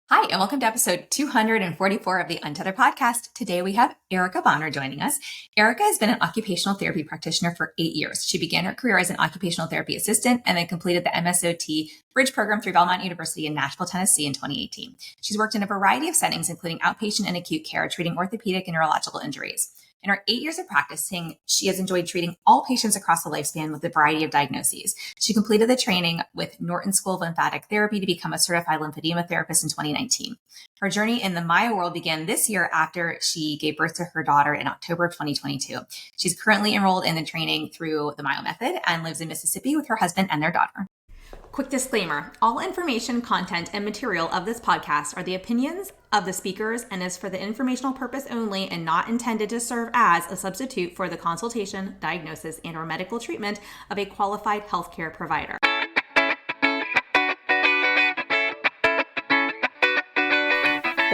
Hi, and welcome to episode 244 of the Untethered Podcast. Today we have Erica Bonner joining us. Erica has been an occupational therapy practitioner for 8 years. She began her career as an occupational therapy assistant and then completed the MSOT Bridge program through Belmont University in Nashville, Tennessee in 2018. She's worked in a variety of settings, including outpatient and acute care, treating orthopedic and neurological injuries. In her 8 years of practicing, she has enjoyed treating all patients across the lifespan with a variety of diagnoses. She completed the training with Norton School of Lymphatic Therapy to become a certified lymphedema therapist in 2019. Her journey in the Myo world began this year after she gave birth to her daughter in October of 2022. She's currently enrolled in the training through the Myo method and lives in Mississippi with her husband and their daughter. Quick disclaimer, all information, content, and material of this podcast are the opinions of the speakers and is for the informational purpose only and not intended to serve as a substitute for the consultation, diagnosis, and or medical treatment of a qualified healthcare provider.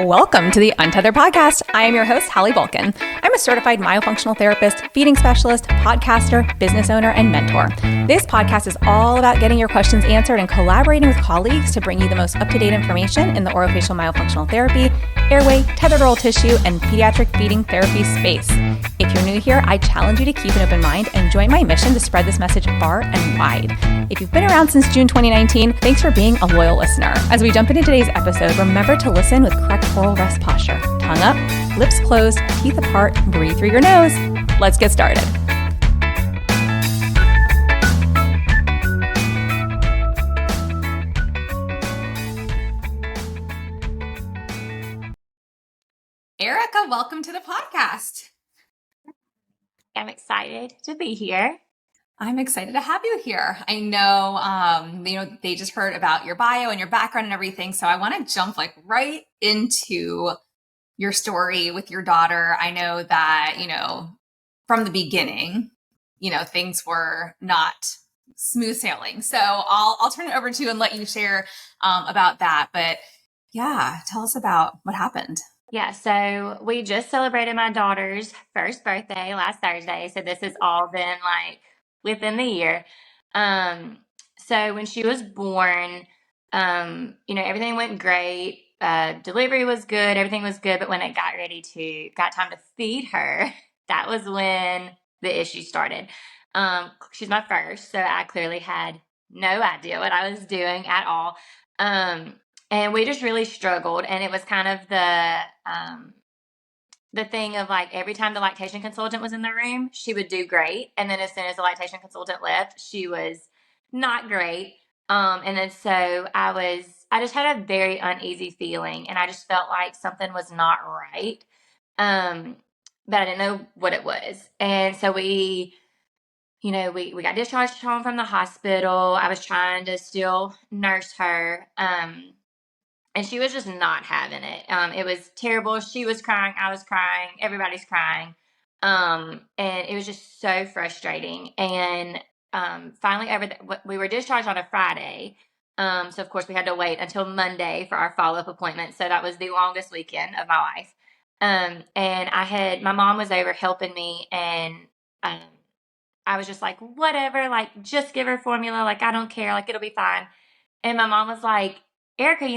Welcome to the Untethered Podcast. I am your host, Hallie. I'm a certified myofunctional therapist, feeding specialist, podcaster, business owner, and mentor. This podcast is all about getting your questions answered and collaborating with colleagues to bring you the most up-to-date information in the orofacial myofunctional therapy, airway, tethered oral tissue, and pediatric feeding therapy space. If you're new here, I challenge you to keep an open mind and join my mission to spread this message far and wide. If you've been around since June 2019, thanks for being a loyal listener. As we jump into today's episode, remember to listen with correct oral rest posture. Tongue up, lips closed, teeth apart, breathe through your nose. Let's get started. Erica, welcome to the podcast. I'm excited to be here. I'm excited to have you here. I know, they just heard about your bio and your background and everything. So I want to jump right into your story with your daughter. I know that, from the beginning, things were not smooth sailing. So I'll turn it over to you and let you share about that. But yeah, tell us about what happened. Yeah, so we just celebrated my daughter's first birthday last Thursday. So this has all been within the year. So when she was born, everything went great. Delivery was good. Everything was good. But when it got time to feed her, that was when the issue started. She's my first, so I clearly had no idea what I was doing at all. And we just really struggled. And it was kind of the thing of every time the lactation consultant was in the room, she would do great. And then as soon as the lactation consultant left, she was not great. And then so I just had a very uneasy feeling and I just felt like something was not right. But I didn't know what it was. And so we got discharged home from the hospital. I was trying to still nurse her. And she was just not having it. It was terrible. She was crying. I was crying. Everybody's crying. And it was just so frustrating. And finally, we were discharged on a Friday. So, of course, we had to wait until Monday for our follow-up appointment. So that was the longest weekend of my life. And my mom was over helping me. And I was just like, whatever, just give her formula. I don't care. It'll be fine. And my mom was like, Erica,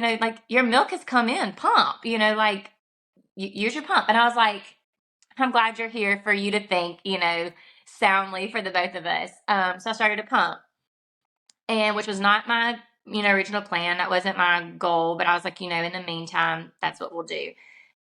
your milk has come in, pump, use your pump. And I was like, I'm glad you're here for you to think, soundly for the both of us. So I started to pump, and which was not my, original plan. That wasn't my goal, but I was like, in the meantime, that's what we'll do.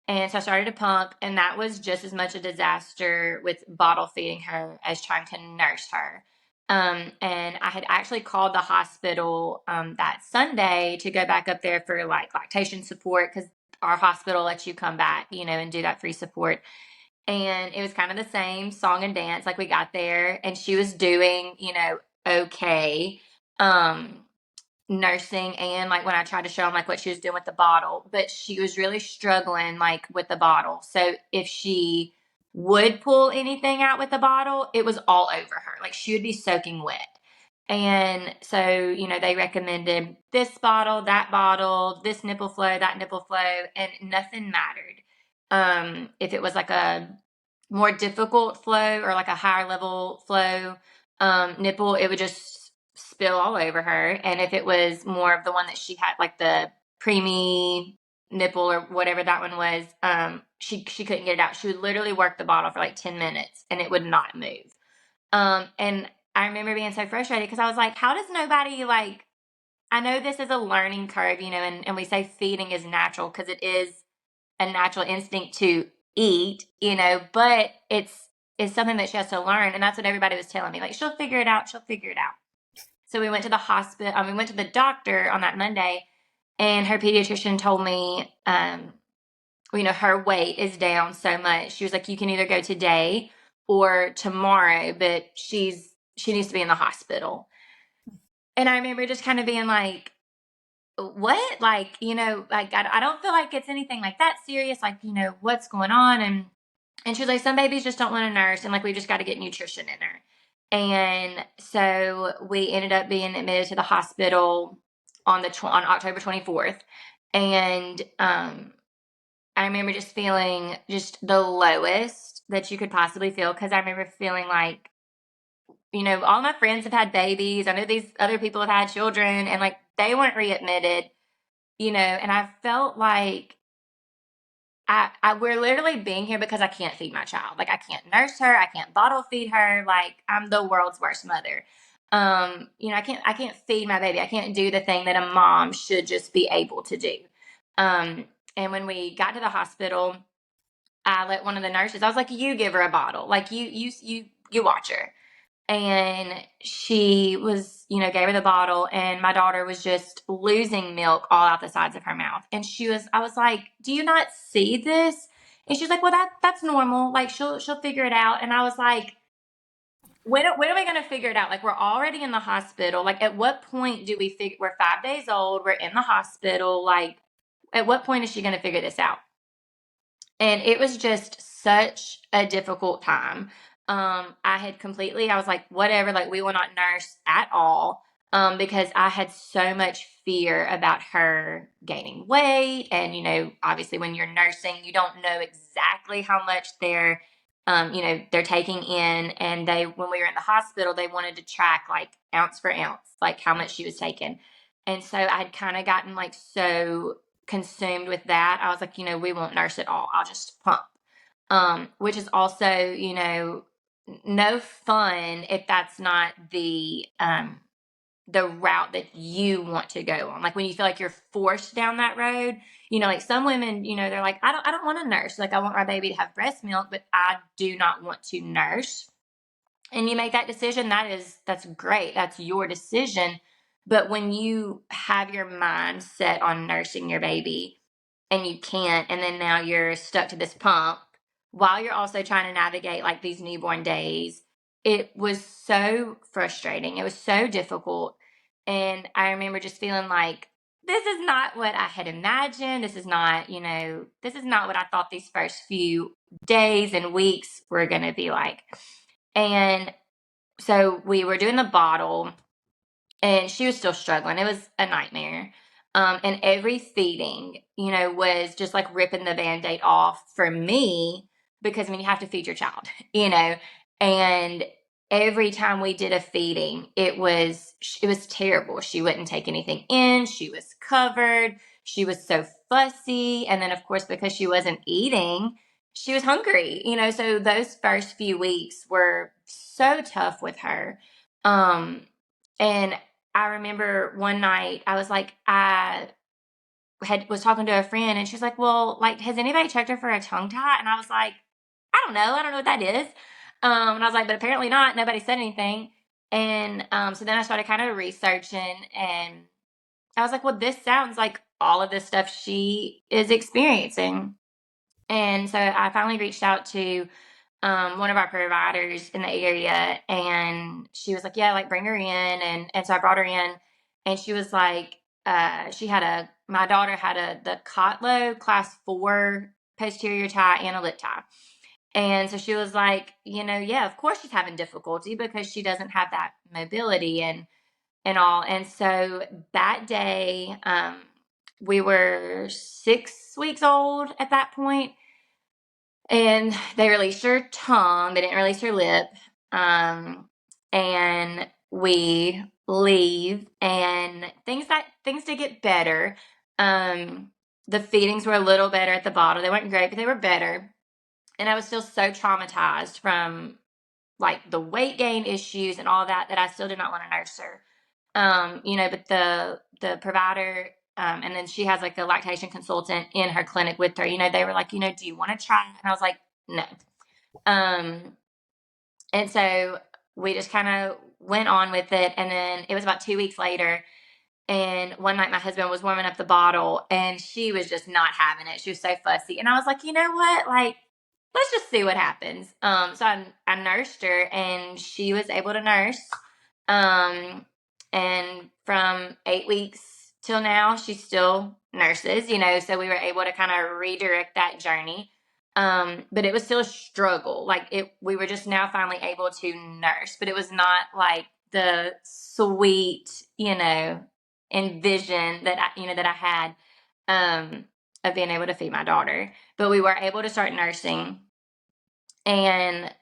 And so I started to pump, and that was just as much a disaster with bottle feeding her as trying to nurse her. And I had actually called the hospital that Sunday to go back up there for lactation support because our hospital lets you come back, and do that free support. And it was kind of the same song and dance. We got there and she was doing, okay, nursing and when I tried to show them what she was doing with the bottle, but she was really struggling with the bottle. So if she would pull anything out with the bottle, it was all over her. She would be soaking wet. And so, they recommended this bottle, that bottle, this nipple flow, that nipple flow, and nothing mattered. If it was a more difficult flow or a higher level flow nipple, it would just spill all over her. And if it was more of the one that she had, the preemie nipple or whatever that one was, she couldn't get it out. She would literally work the bottle for like 10 minutes and it would not move. And I remember being so frustrated because I was like, how does nobody like, I know this is a learning curve, and we say feeding is natural because it is a natural instinct to eat, but it's something that she has to learn. And that's what everybody was telling me. Like, she'll figure it out. She'll figure it out. So we went to the hospital. We went to the doctor on that Monday, and her pediatrician told me, her weight is down so much. She was like, you can either go today or tomorrow, but she needs to be in the hospital. And I remember just kind of being like, what? Like, like, I don't feel like it's anything like that serious. Like, what's going on? And she was like, some babies just don't want a nurse. And like, we just got to get nutrition in her. And so we ended up being admitted to the hospital on October 24th. And, I remember just feeling just the lowest that you could possibly feel. Cause I remember feeling like, all my friends have had babies. I know these other people have had children and like they weren't readmitted, and I felt like we're literally being here because I can't feed my child. Like I can't nurse her. I can't bottle feed her. Like I'm the world's worst mother. I can't feed my baby. I can't do the thing that a mom should just be able to do. And when we got to the hospital, I let one of the nurses, I was like, you give her a bottle. Like you watch her. And she was, gave her the bottle, and my daughter was just losing milk all out the sides of her mouth. And I was like, do you not see this? And she's like, well, that's normal. Like she'll figure it out. And I was like, when are we going to figure it out? Like we're already in the hospital. Like at what point do we figure, we're 5 days old. We're in the hospital. Like at what point is she going to figure this out? And it was just such a difficult time. I was like, whatever, like we will not nurse at all. Because I had so much fear about her gaining weight. And, obviously when you're nursing, you don't know exactly how much they're taking in. And when we were in the hospital, they wanted to track like ounce for ounce, like how much she was taking. And so I'd kind of gotten like so consumed with that. I was like, we won't nurse at all. I'll just pump. Which is also, no fun if that's not the route that you want to go on. Like when you feel like you're forced down that road, like some women, they're like, I don't want to nurse. Like I want my baby to have breast milk, but I do not want to nurse. And you make that decision, that's great. That's your decision. But when you have your mind set on nursing your baby and you can't, and then now you're stuck to this pump while you're also trying to navigate like these newborn days, it was so frustrating. It was so difficult. And I remember just feeling like, this is not what I had imagined. This is not what I thought these first few days and weeks were going to be like. And so we were doing the bottle and she was still struggling. It was a nightmare. And every feeding, was just like ripping the Band-Aid off for me because you have to feed your child, and every time we did a feeding, it was terrible. She wouldn't take anything in. She was covered. She was so fussy. And then of course, because she wasn't eating, she was hungry, so those first few weeks were so tough with her. And I remember one night I was like, was talking to a friend and she's like, well, like, has anybody checked her for a tongue tie? And I was like, I don't know. I don't know what that is. And I was like, but apparently not. Nobody said anything. And so then I started kind of researching and I was like, well, this sounds like all of this stuff she is experiencing. And so I finally reached out to one of our providers in the area, and she was like, yeah, like bring her in. And so I brought her in, and she was like, my daughter had the Cotlow class 4 posterior tie and a lip tie. And so she was like, yeah, of course she's having difficulty because she doesn't have that mobility and all. And so that day, we were 6 weeks old at that point, and they released her tongue. They didn't release her lip. And we leave, and things did get better. The feedings were a little better at the bottle. They weren't great, but they were better. And I was still so traumatized from like the weight gain issues and all that I still did not want to nurse her. But the provider, and then she has like a lactation consultant in her clinic with her, they were like, do you want to try? And I was like, no. And so we just kind of went on with it. And then it was about 2 weeks later. And one night my husband was warming up the bottle and she was just not having it. She was so fussy. And I was like, you know what? Like, let's just see what happens. So I nursed her and she was able to nurse. And from 8 weeks till now, she still nurses, so we were able to kind of redirect that journey. But it was still a struggle. We were just now finally able to nurse, but it was not like the sweet, envision that I had, of being able to feed my daughter. But we were able to start nursing, and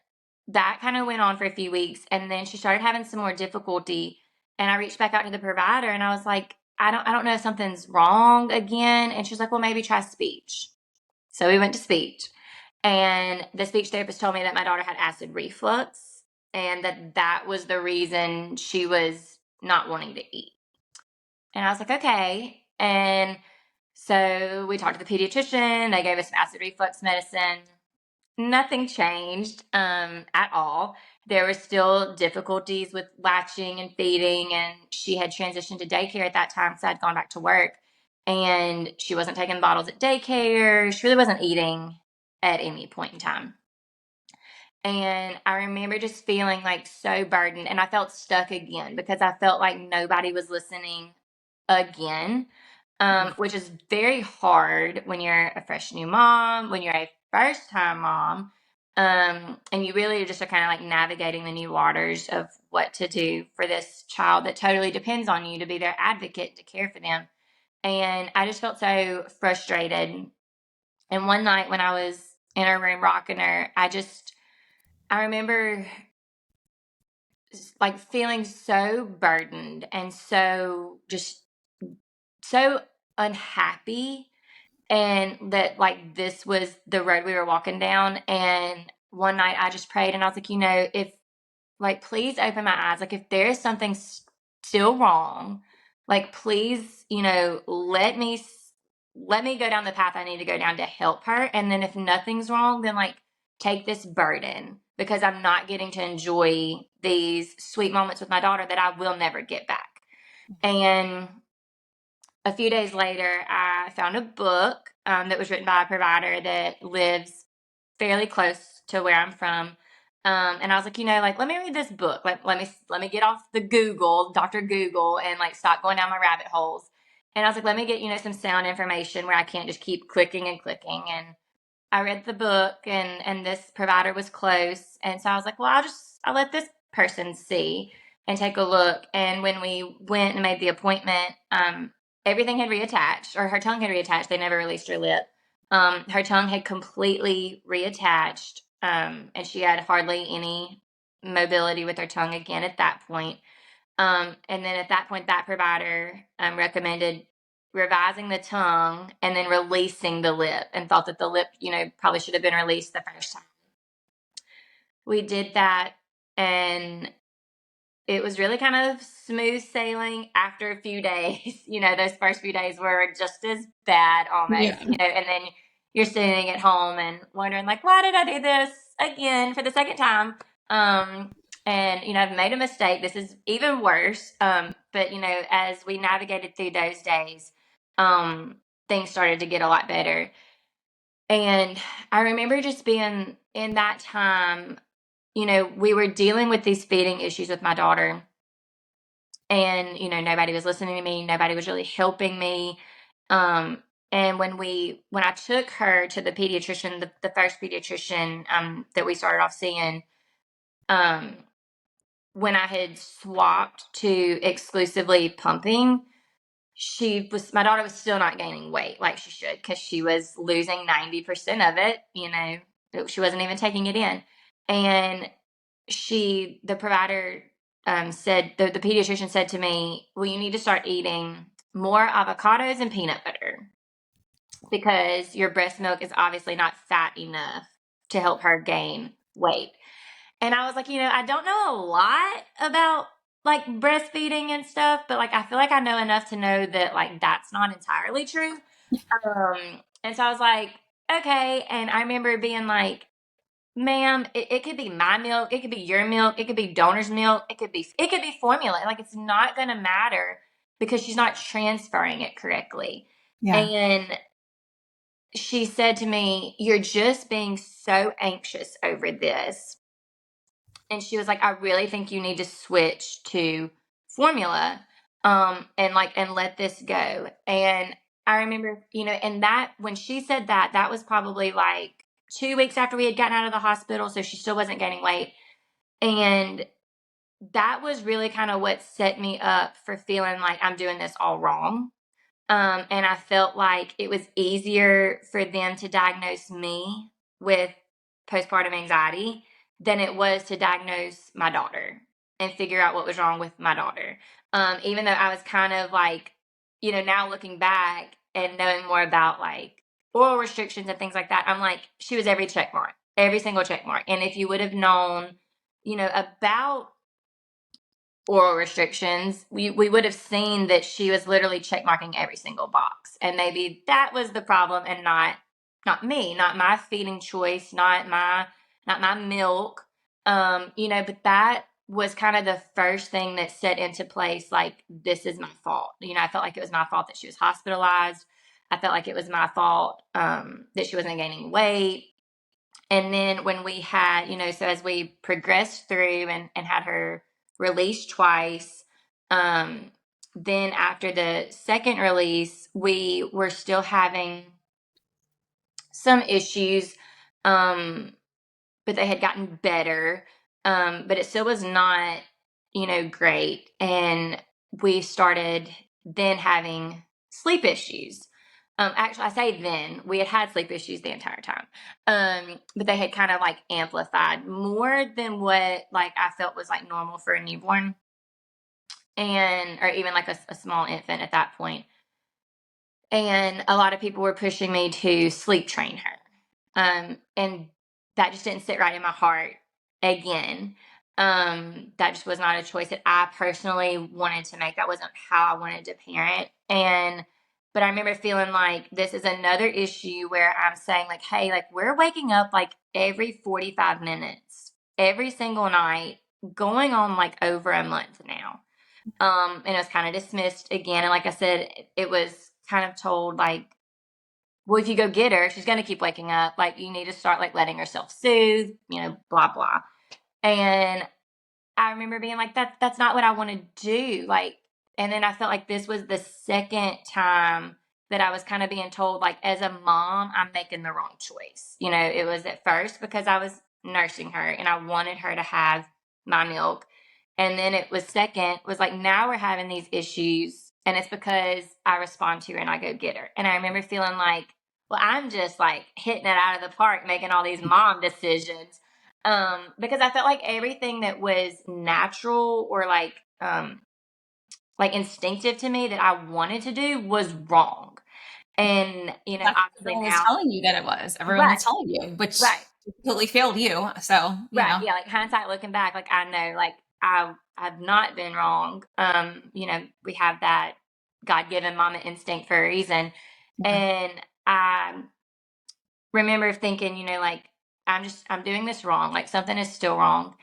that kind of went on for a few weeks. And then she started having some more difficulty, and I reached back out to the provider and I was like, I don't know if something's wrong again. And she's like, well, maybe try speech. So we went to speech, and the speech therapist told me that my daughter had acid reflux and that was the reason she was not wanting to eat. And I was like, okay. And so we talked to the pediatrician. They gave us some acid reflux medicine. Nothing changed at all. There were still difficulties with latching and feeding, and she had transitioned to daycare at that time, so I'd gone back to work. And she wasn't taking bottles at daycare. She really wasn't eating at any point in time. And I remember just feeling like so burdened, and I felt stuck again because I felt like nobody was listening again, which is very hard when you're a fresh new mom, when you're a first time mom, and you really just are kind of like navigating the new waters of what to do for this child that totally depends on you to be their advocate, to care for them. And I just felt so frustrated. And one night when I was in her room rocking her, I remember like feeling so burdened and so just so unhappy, and that like this was the road we were walking down. And one night I just prayed and I was like, if like, please open my eyes. Like, if there is something still wrong, like, please, let me go down the path I need to go down to help her. And then if nothing's wrong, then like take this burden, because I'm not getting to enjoy these sweet moments with my daughter that I will never get back. And a few days later, I found a book that was written by a provider that lives fairly close to where I'm from. And I was like, let me read this book. Let me get off the Google, Dr. Google, and like stop going down my rabbit holes. And I was like, let me get, some sound information where I can't just keep clicking and clicking. And I read the book, and this provider was close. And so I was like, well, I'll let this person see and take a look. And when we went and made the appointment, everything had reattached, or her tongue had reattached. They never released her lip. Her tongue had completely reattached, and she had hardly any mobility with her tongue again at that point. And then at that point, that provider recommended revising the tongue and then releasing the lip, and thought that the lip, probably should have been released the first time. We did that, and it was really kind of smooth sailing after a few days. Those first few days were just as bad almost, Yeah. And then you're sitting at home and wondering like, why did I do this again for the second time? And, I've made a mistake. This is even worse. But, as we navigated through those days, things started to get a lot better. And I remember just being in that time, we were dealing with these feeding issues with my daughter, and, nobody was listening to me. Nobody was really helping me. And when I took her to the pediatrician, the first pediatrician, that we started off seeing, when I had swapped to exclusively pumping, my daughter was still not gaining weight like she should, because she was losing 90% of it. She wasn't even taking it in. And the provider said, the pediatrician said to me, well, you need to start eating more avocados and peanut butter. because your breast milk is obviously not fat enough to help her gain weight. And I was like, I don't know a lot about like breastfeeding and stuff, but like I feel like I know enough to know that like that's not entirely true. And so I was like, okay. And I remember being like, ma'am, it could be my milk, it could be your milk, it could be donor's milk, it could be formula. Like it's not gonna matter because she's not transferring it correctly. Yeah. And she said to me, you're just being so anxious over this. And she was like, I really think you need to switch to formula, and let this go. And I remember, and that when she said that, that was probably like 2 weeks after we had gotten out of the hospital. So she still wasn't gaining weight. And that was really kind of what set me up for feeling like I'm doing this all wrong. And I felt like it was easier for them to diagnose me with postpartum anxiety than it was to diagnose my daughter and figure out what was wrong with my daughter. Even though I was kind of like, now looking back and knowing more about like oral restrictions and things like that, I'm like, she was every check mark, every single check mark. And if you would have known, about oral restrictions, we would have seen that she was literally check marking every single box. And maybe that was the problem and not me, not my feeding choice, not my milk. But that was kind of the first thing that set into place like this is my fault. I felt like it was my fault that she was hospitalized. I felt like it was my fault that she wasn't gaining weight. And then when we had, so as we progressed through and had her released twice, then after the second release, we were still having some issues, but they had gotten better. But it still was not, great. And we started then having sleep issues. Actually, I say then we had sleep issues the entire time. But they had kind of like amplified more than what like I felt was like normal for a newborn or even like a small infant at that point. And a lot of people were pushing me to sleep train her. And that just didn't sit right in my heart again. That just was not a choice that I personally wanted to make. That wasn't how I wanted to parent. But I remember feeling like this is another issue where I'm saying like, hey, like we're waking up like every 45 minutes, every single night, going on like over a month now. And it was kind of dismissed again. And like I said, it was kind of told like, well, if you go get her, she's going to keep waking up. Like you need to start like letting herself soothe, blah, blah. And I remember being like, that's not what I want to do. Like, and then I felt like this was the second time that I was kind of being told, like, as a mom, I'm making the wrong choice. It was at first because I was nursing her and I wanted her to have my milk. And then it was second, was like, now we're having these issues and it's because I respond to her and I go get her. And I remember feeling like, well, I'm just like hitting it out of the park, making all these mom decisions. Because I felt like everything that was natural or like instinctive to me that I wanted to do was wrong. And, obviously Everyone was now, telling you that it was. Everyone right, was telling you, which right, completely failed you. So, right. Yeah. Like hindsight looking back, like I know, like I've not been wrong. We have that God given mama instinct for a reason. And I remember thinking, like, I'm doing this wrong. Like something is still wrong.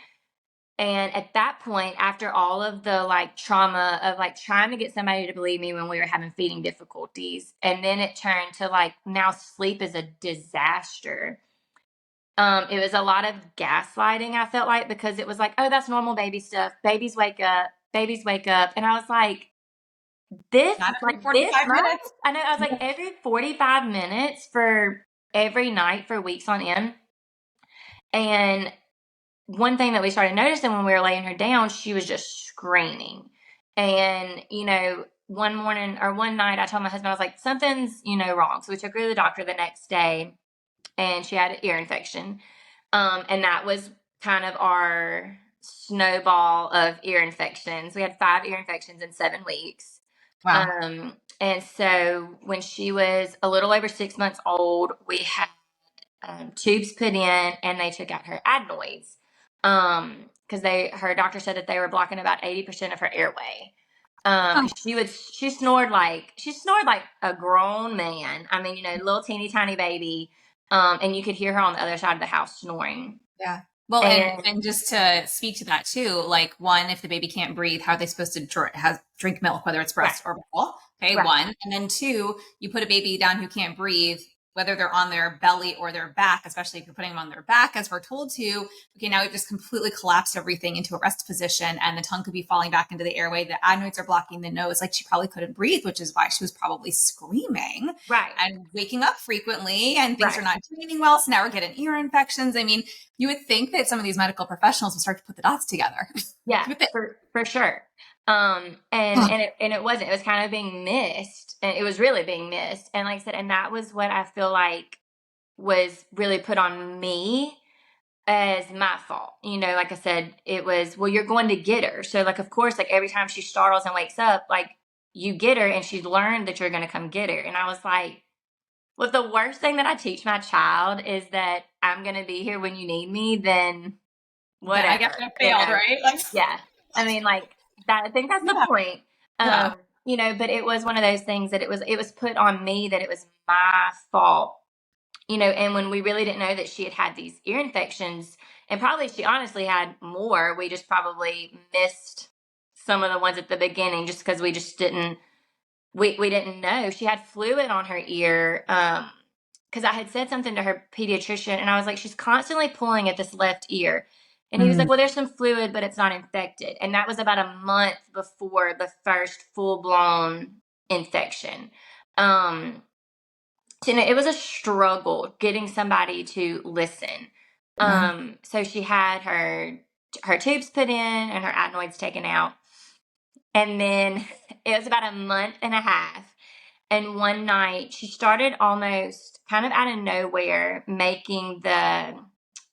And at that point, after all of the like trauma of like trying to get somebody to believe me when we were having feeding difficulties, and then it turned to like now sleep is a disaster. It was a lot of gaslighting, I felt like, because it was like, oh, that's normal baby stuff. Babies wake up. And I was like, not every this 45 much? minutes. I know, I was like, every 45 minutes for every night for weeks on end. And one thing that we started noticing when we were laying her down, she was just screaming. And, one morning or one night, I told my husband, I was like, something's, wrong. So we took her to the doctor the next day and she had an ear infection. And that was kind of our snowball of ear infections. We had 5 ear infections in 7 weeks. Wow. And so when she was a little over 6 months old, we had tubes put in, and they took out her adenoids because her doctor said that they were blocking about 80% of her airway. Because she snored like a grown man. I mean, little teeny tiny baby. And you could hear her on the other side of the house snoring. Yeah. Well, And and just to speak to that too, like one, if the baby can't breathe, how are they supposed to drink milk, whether it's breast or bottle? Okay, right. one. And then two, you put a baby down who can't breathe, whether they're on their belly or their back, especially if you're putting them on their back, as we're told to. Okay, now we've just completely collapsed everything into a rest position, and the tongue could be falling back into the airway. The adenoids are blocking the nose. Like, she probably couldn't breathe, which is why she was probably screaming Right. and waking up frequently, and things Right. are not draining well. So now we're getting ear infections. I mean, you would think that some of these medical professionals would start to put the dots together. Yeah, for sure. And it wasn't. It was kind of being missed, and it was really being missed. And like I said, and that was what I feel like was really put on me as my fault. Like I said, it was, well, you're going to get her. So like, of course, like every time she startles and wakes up, like you get her, and she's learned that you're going to come get her. And I was like, well, if the worst thing that I teach my child is that I'm going to be here when you need me, then whatever. I guess I failed, right? Like, yeah. I mean, like that. I think that's the point. But it was one of those things that it was put on me that it was my fault. And when we really didn't know that she had these ear infections, and probably she honestly had more, we just probably missed some of the ones at the beginning just because we just didn't we didn't know. She had fluid on her ear. Because I had said something to her pediatrician, and I was like, she's constantly pulling at this left ear. And he was like, well, there's some fluid, but it's not infected. And that was about a month before the first full-blown infection. So, it was a struggle getting somebody to listen. So she had her tubes put in and her adenoids taken out. And then it was about a month and a half. And one night she started almost kind of out of nowhere making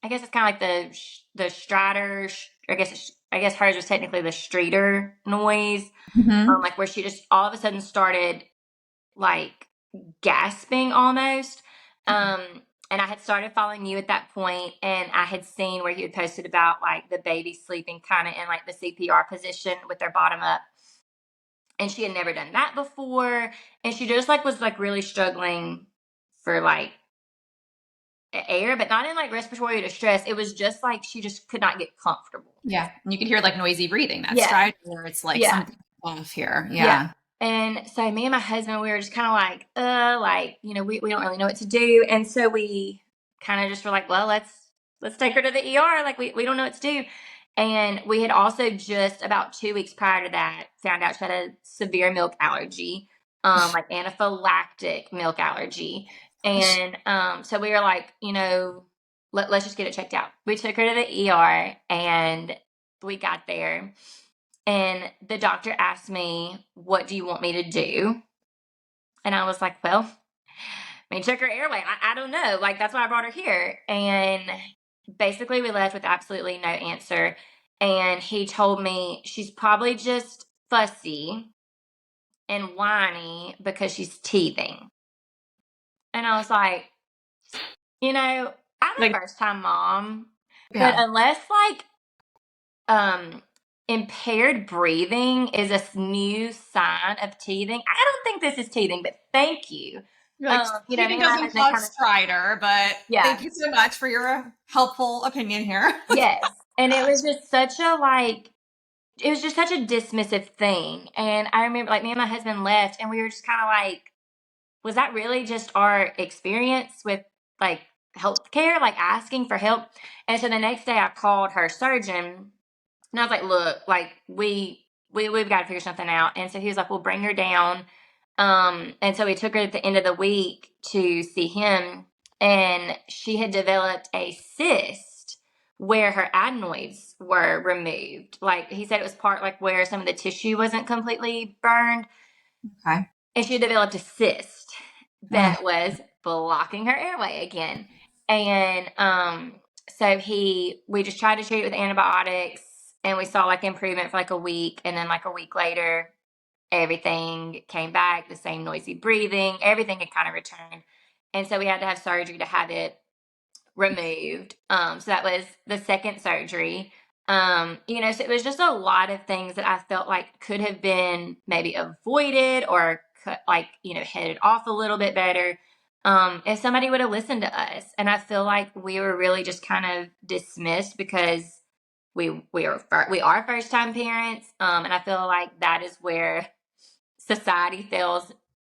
I guess it's kind of like the strider, I guess hers was technically the streeter noise. Like where she just all of a sudden started like gasping almost. And I had started following you at that point, and I had seen where you had posted about like the baby sleeping kind of in like the CPR position with their bottom up. And she had never done that before. And she just like was like really struggling for like air, but not in like respiratory distress. It was just like she just could not get comfortable. Yeah. And you could hear like noisy breathing. That's stride where it's like something off here. Yeah. And so me and my husband, we were just kind of like, we don't really know what to do. And so we kind of just were like, well, let's take her to the ER. Like we don't know what to do. And we had also just about 2 weeks prior to that found out she had a severe milk allergy, like anaphylactic milk allergy. And so we were like, let's just get it checked out. We took her to the ER, and we got there. And the doctor asked me, what do you want me to do? And I was like, well, check her airway. I don't know. Like, that's why I brought her here. And basically we left with absolutely no answer. And he told me she's probably just fussy and whiny because she's teething. And I was like, I'm a first time mom, but unless impaired breathing is a new sign of teething, I don't think this is teething, but thank you. Teething doesn't cause stridor, but thank you so much for your helpful opinion here. Yes. And it was just such a dismissive thing. And I remember like me and my husband left, and we were just kind of like, was that really just our experience with like healthcare, like asking for help? And so the next day I called her surgeon, and I was like, look, like we've got to figure something out. And so he was like, well, bring her down. And so we took her at the end of the week to see him, and she had developed a cyst where her adenoids were removed. Like he said, it was part like where some of the tissue wasn't completely burned. Okay. And she developed a cyst that was blocking her airway again. And so we just tried to treat it with antibiotics, and we saw like improvement for like a week. And then like a week later, everything came back, the same noisy breathing, everything had kind of returned. And so we had to have surgery to have it removed. So that was the second surgery. So it was just a lot of things that I felt like could have been maybe avoided or headed off a little bit better. If somebody would have listened to us. And I feel like we were really just kind of dismissed because we are first time parents. And I feel like that is where society fails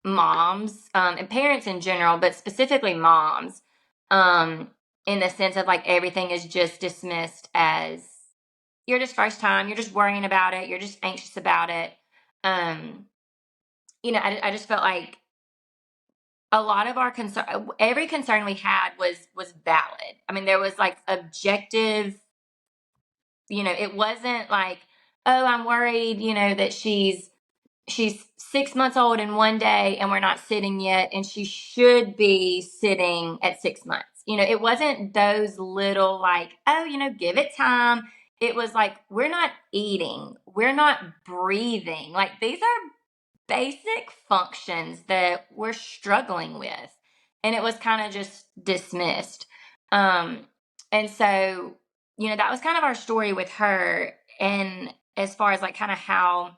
moms, and parents in general, but specifically moms, in the sense of like everything is just dismissed as you're just first time, you're just worrying about it, you're just anxious about it. I just felt like a lot of our concern, every concern we had was valid. I mean, there was like objective, it wasn't like, oh, I'm worried, that she's 6 months old in one day and we're not sitting yet, and she should be sitting at 6 months. It wasn't those little like, oh, give it time. It was like, we're not eating, we're not breathing. Like, these are basic functions that we're struggling with. And it was kind of just dismissed. And so, that was kind of our story with her. And as far as like kind of how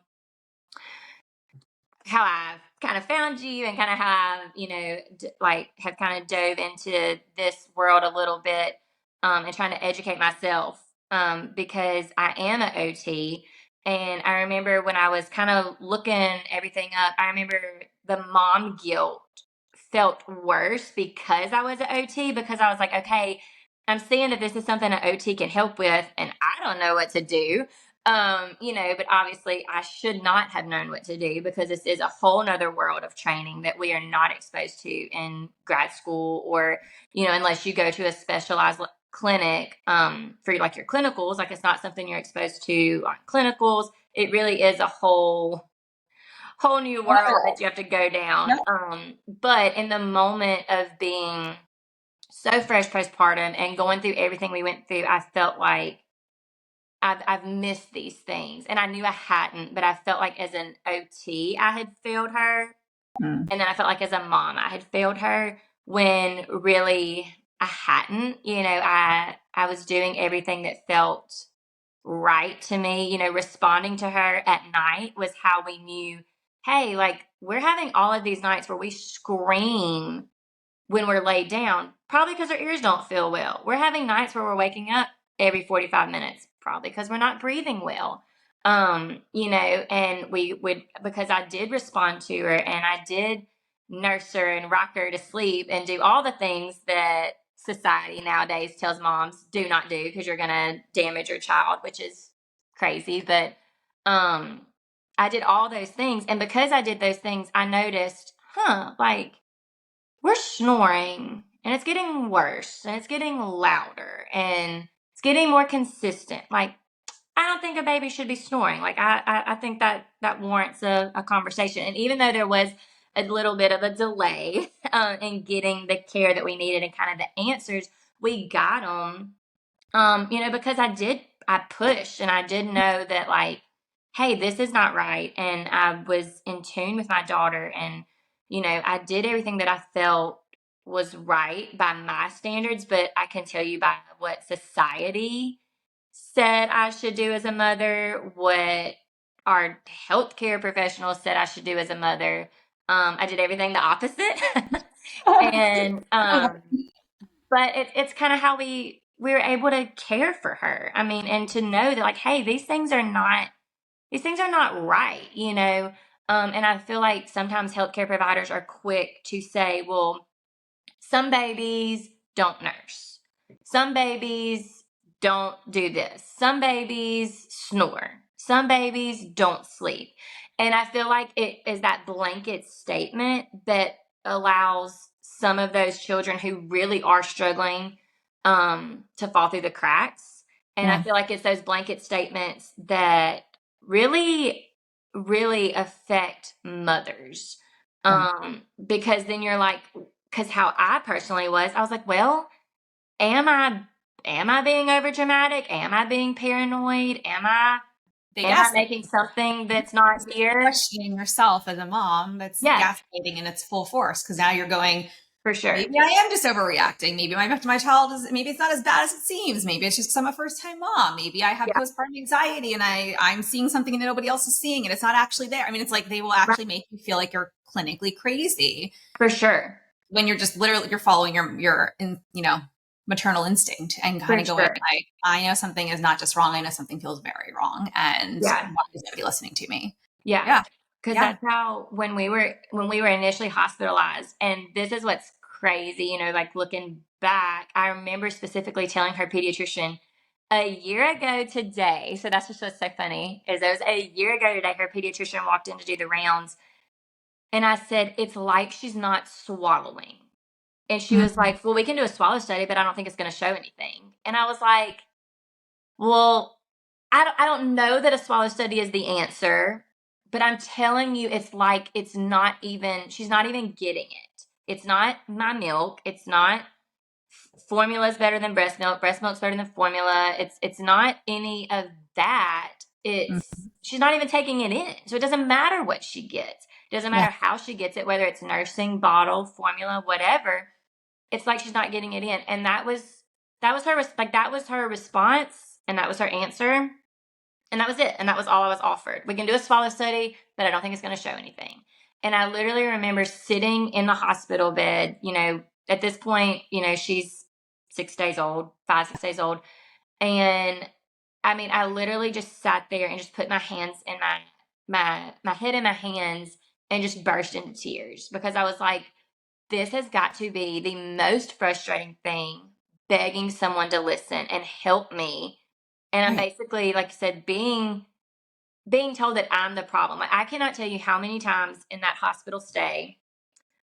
I kind of found you and kind of how I, have kind of dove into this world a little bit, and trying to educate myself, because I am an OT. And I remember when I was kind of looking everything up, I remember the mom guilt felt worse because I was an OT, because I was like, okay, I'm seeing that this is something an OT can help with, and I don't know what to do. But obviously I should not have known what to do, because this is a whole nother world of training that we are not exposed to in grad school, or, unless you go to a specialized clinic, for like your clinicals. Like, it's not something you're exposed to on clinicals. It really is a whole new world that you have to go down. But in the moment of being so fresh postpartum and going through everything we went through, I felt like I've missed these things, and I knew I hadn't, but I felt like as an OT, I had failed her. And then I felt like as a mom, I had failed her, when really I hadn't. I was doing everything that felt right to me. Responding to her at night was how we knew, hey, like, we're having all of these nights where we scream when we're laid down, probably because our ears don't feel well. We're having nights where we're waking up every 45 minutes, probably because we're not breathing well. And we would, because I did respond to her, and I did nurse her and rock her to sleep and do all the things that society nowadays tells moms do not do, because you're going to damage your child, which is crazy. But I did all those things. And because I did those things, I noticed, like, we're snoring, and it's getting worse, and it's getting louder, and it's getting more consistent. Like, I don't think a baby should be snoring. Like, I think that warrants a conversation. And even though there was a little bit of a delay, in getting the care that we needed and kind of the answers, we got them, because I pushed, and I did know that, like, hey, this is not right. And I was in tune with my daughter, and, I did everything that I felt was right by my standards, but I can tell you by what society said I should do as a mother, what our healthcare professionals said I should do as a mother. I did everything the opposite. And, but it's kind of how we were able to care for her. I mean, and to know that, like, hey, these things are not right, and I feel like sometimes healthcare providers are quick to say, well, some babies don't nurse, some babies don't do this, some babies snore, some babies don't sleep. And I feel like it is that blanket statement that allows some of those children who really are struggling, to fall through the cracks. And I feel like it's those blanket statements that really, really affect mothers. Because then you're like, because how I personally was, I was like, well, am I being over dramatic? Am I being paranoid? Am I They Am I gaslight. making something that's not here? Questioning yourself as a mom, that's Yes, gaslighting in its full force. Because now you're going, for sure. maybe I am just overreacting. Maybe my child is, maybe it's not as bad as it seems. Maybe it's just because I'm a first time mom. Maybe I have Yeah, postpartum anxiety and I'm seeing something that nobody else is seeing and it's not actually there. I mean, it's like they will right, actually make you feel like you're clinically crazy for sure. when you're just literally, you're following maternal instinct and kind For of going, sure. I know something is not just wrong. I know something feels very wrong. And Yeah. why is nobody listening to me? Yeah. Yeah. Because Yeah. that's how when we were initially hospitalized, and this is what's crazy, like looking back, I remember specifically telling her pediatrician a year ago today. So that's just what's so funny is it was a year ago today. Her pediatrician walked in to do the rounds, and I said, "It's like she's not swallowing." And she was Mhm. like, "Well, we can do a swallow study, but I don't think it's going to show anything." And I was like, "Well, I don't know that a swallow study is the answer, but I'm telling you, it's like she's not even getting it. It's not my milk. It's not formula is better than breast milk. Breast milk's better than formula. It's not any of that. It's Mhm. she's not even taking it in. So it doesn't matter what she gets. It doesn't Yeah. matter how she gets it, whether it's nursing, bottle, formula, whatever. It's like she's not getting it in." And that was her response, and that was her answer. And that was it. And that was all I was offered. We can do a swallow study, but I don't think it's going to show anything. And I literally remember sitting in the hospital bed, at this point, she's 6 days old, 5, 6 days old. And I mean, I literally just sat there and just put my hands in my head in my hands and just burst into tears because I was like, this has got to be the most frustrating thing, begging someone to listen and help me. And I'm Right. basically, like I said, being told that I'm the problem. Like, I cannot tell you how many times in that hospital stay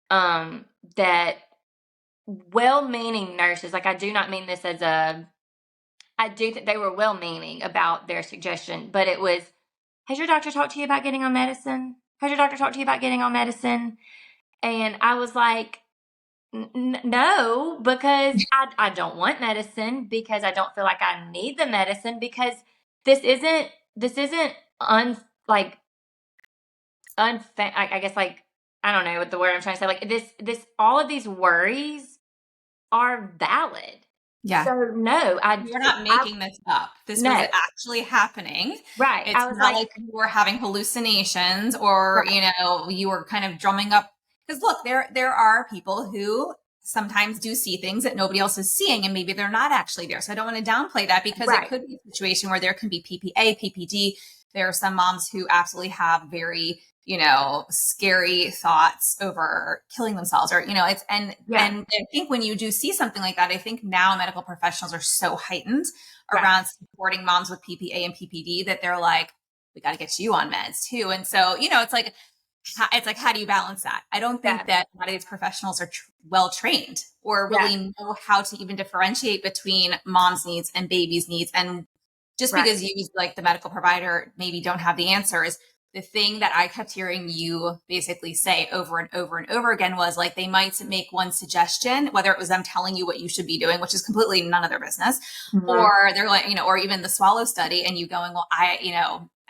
that well-meaning nurses, like I do not mean this as I do think they were well-meaning about their suggestion, but it was, has your doctor talked to you about getting on medicine? Has your doctor talked to you about getting on medicine? And I was like, no, because I don't want medicine because I don't feel like I need the medicine because this isn't un like unfa I guess like I don't know what the word I'm trying to say. Like this all of these worries are valid. Yeah. So no, You're not I making this up. This was no, actually happening. right. It's I was not like, like you were having hallucinations or, right, you were kind of drumming up. Because look, there are people who sometimes do see things that nobody else is seeing, and maybe they're not actually there. So I don't want to downplay that because it right, could be a situation where there can be PPA, PPD. There are some moms who absolutely have very, scary thoughts over killing themselves or, yeah, and I think when you do see something like that, I think now medical professionals are so heightened right, around supporting moms with PPA and PPD that they're like, we got to get you on meds too. And so, it's like, how do you balance that? I don't think yeah, that a lot of these professionals are well trained or yeah, really know how to even differentiate between mom's needs and baby's needs. And just right, because you, like the medical provider, maybe don't have the answers, the thing that I kept hearing you basically say over and over and over again was like they might make one suggestion, whether it was them telling you what you should be doing, which is completely none of their business, mhm, or they're like, or even the swallow study, and you going, well, I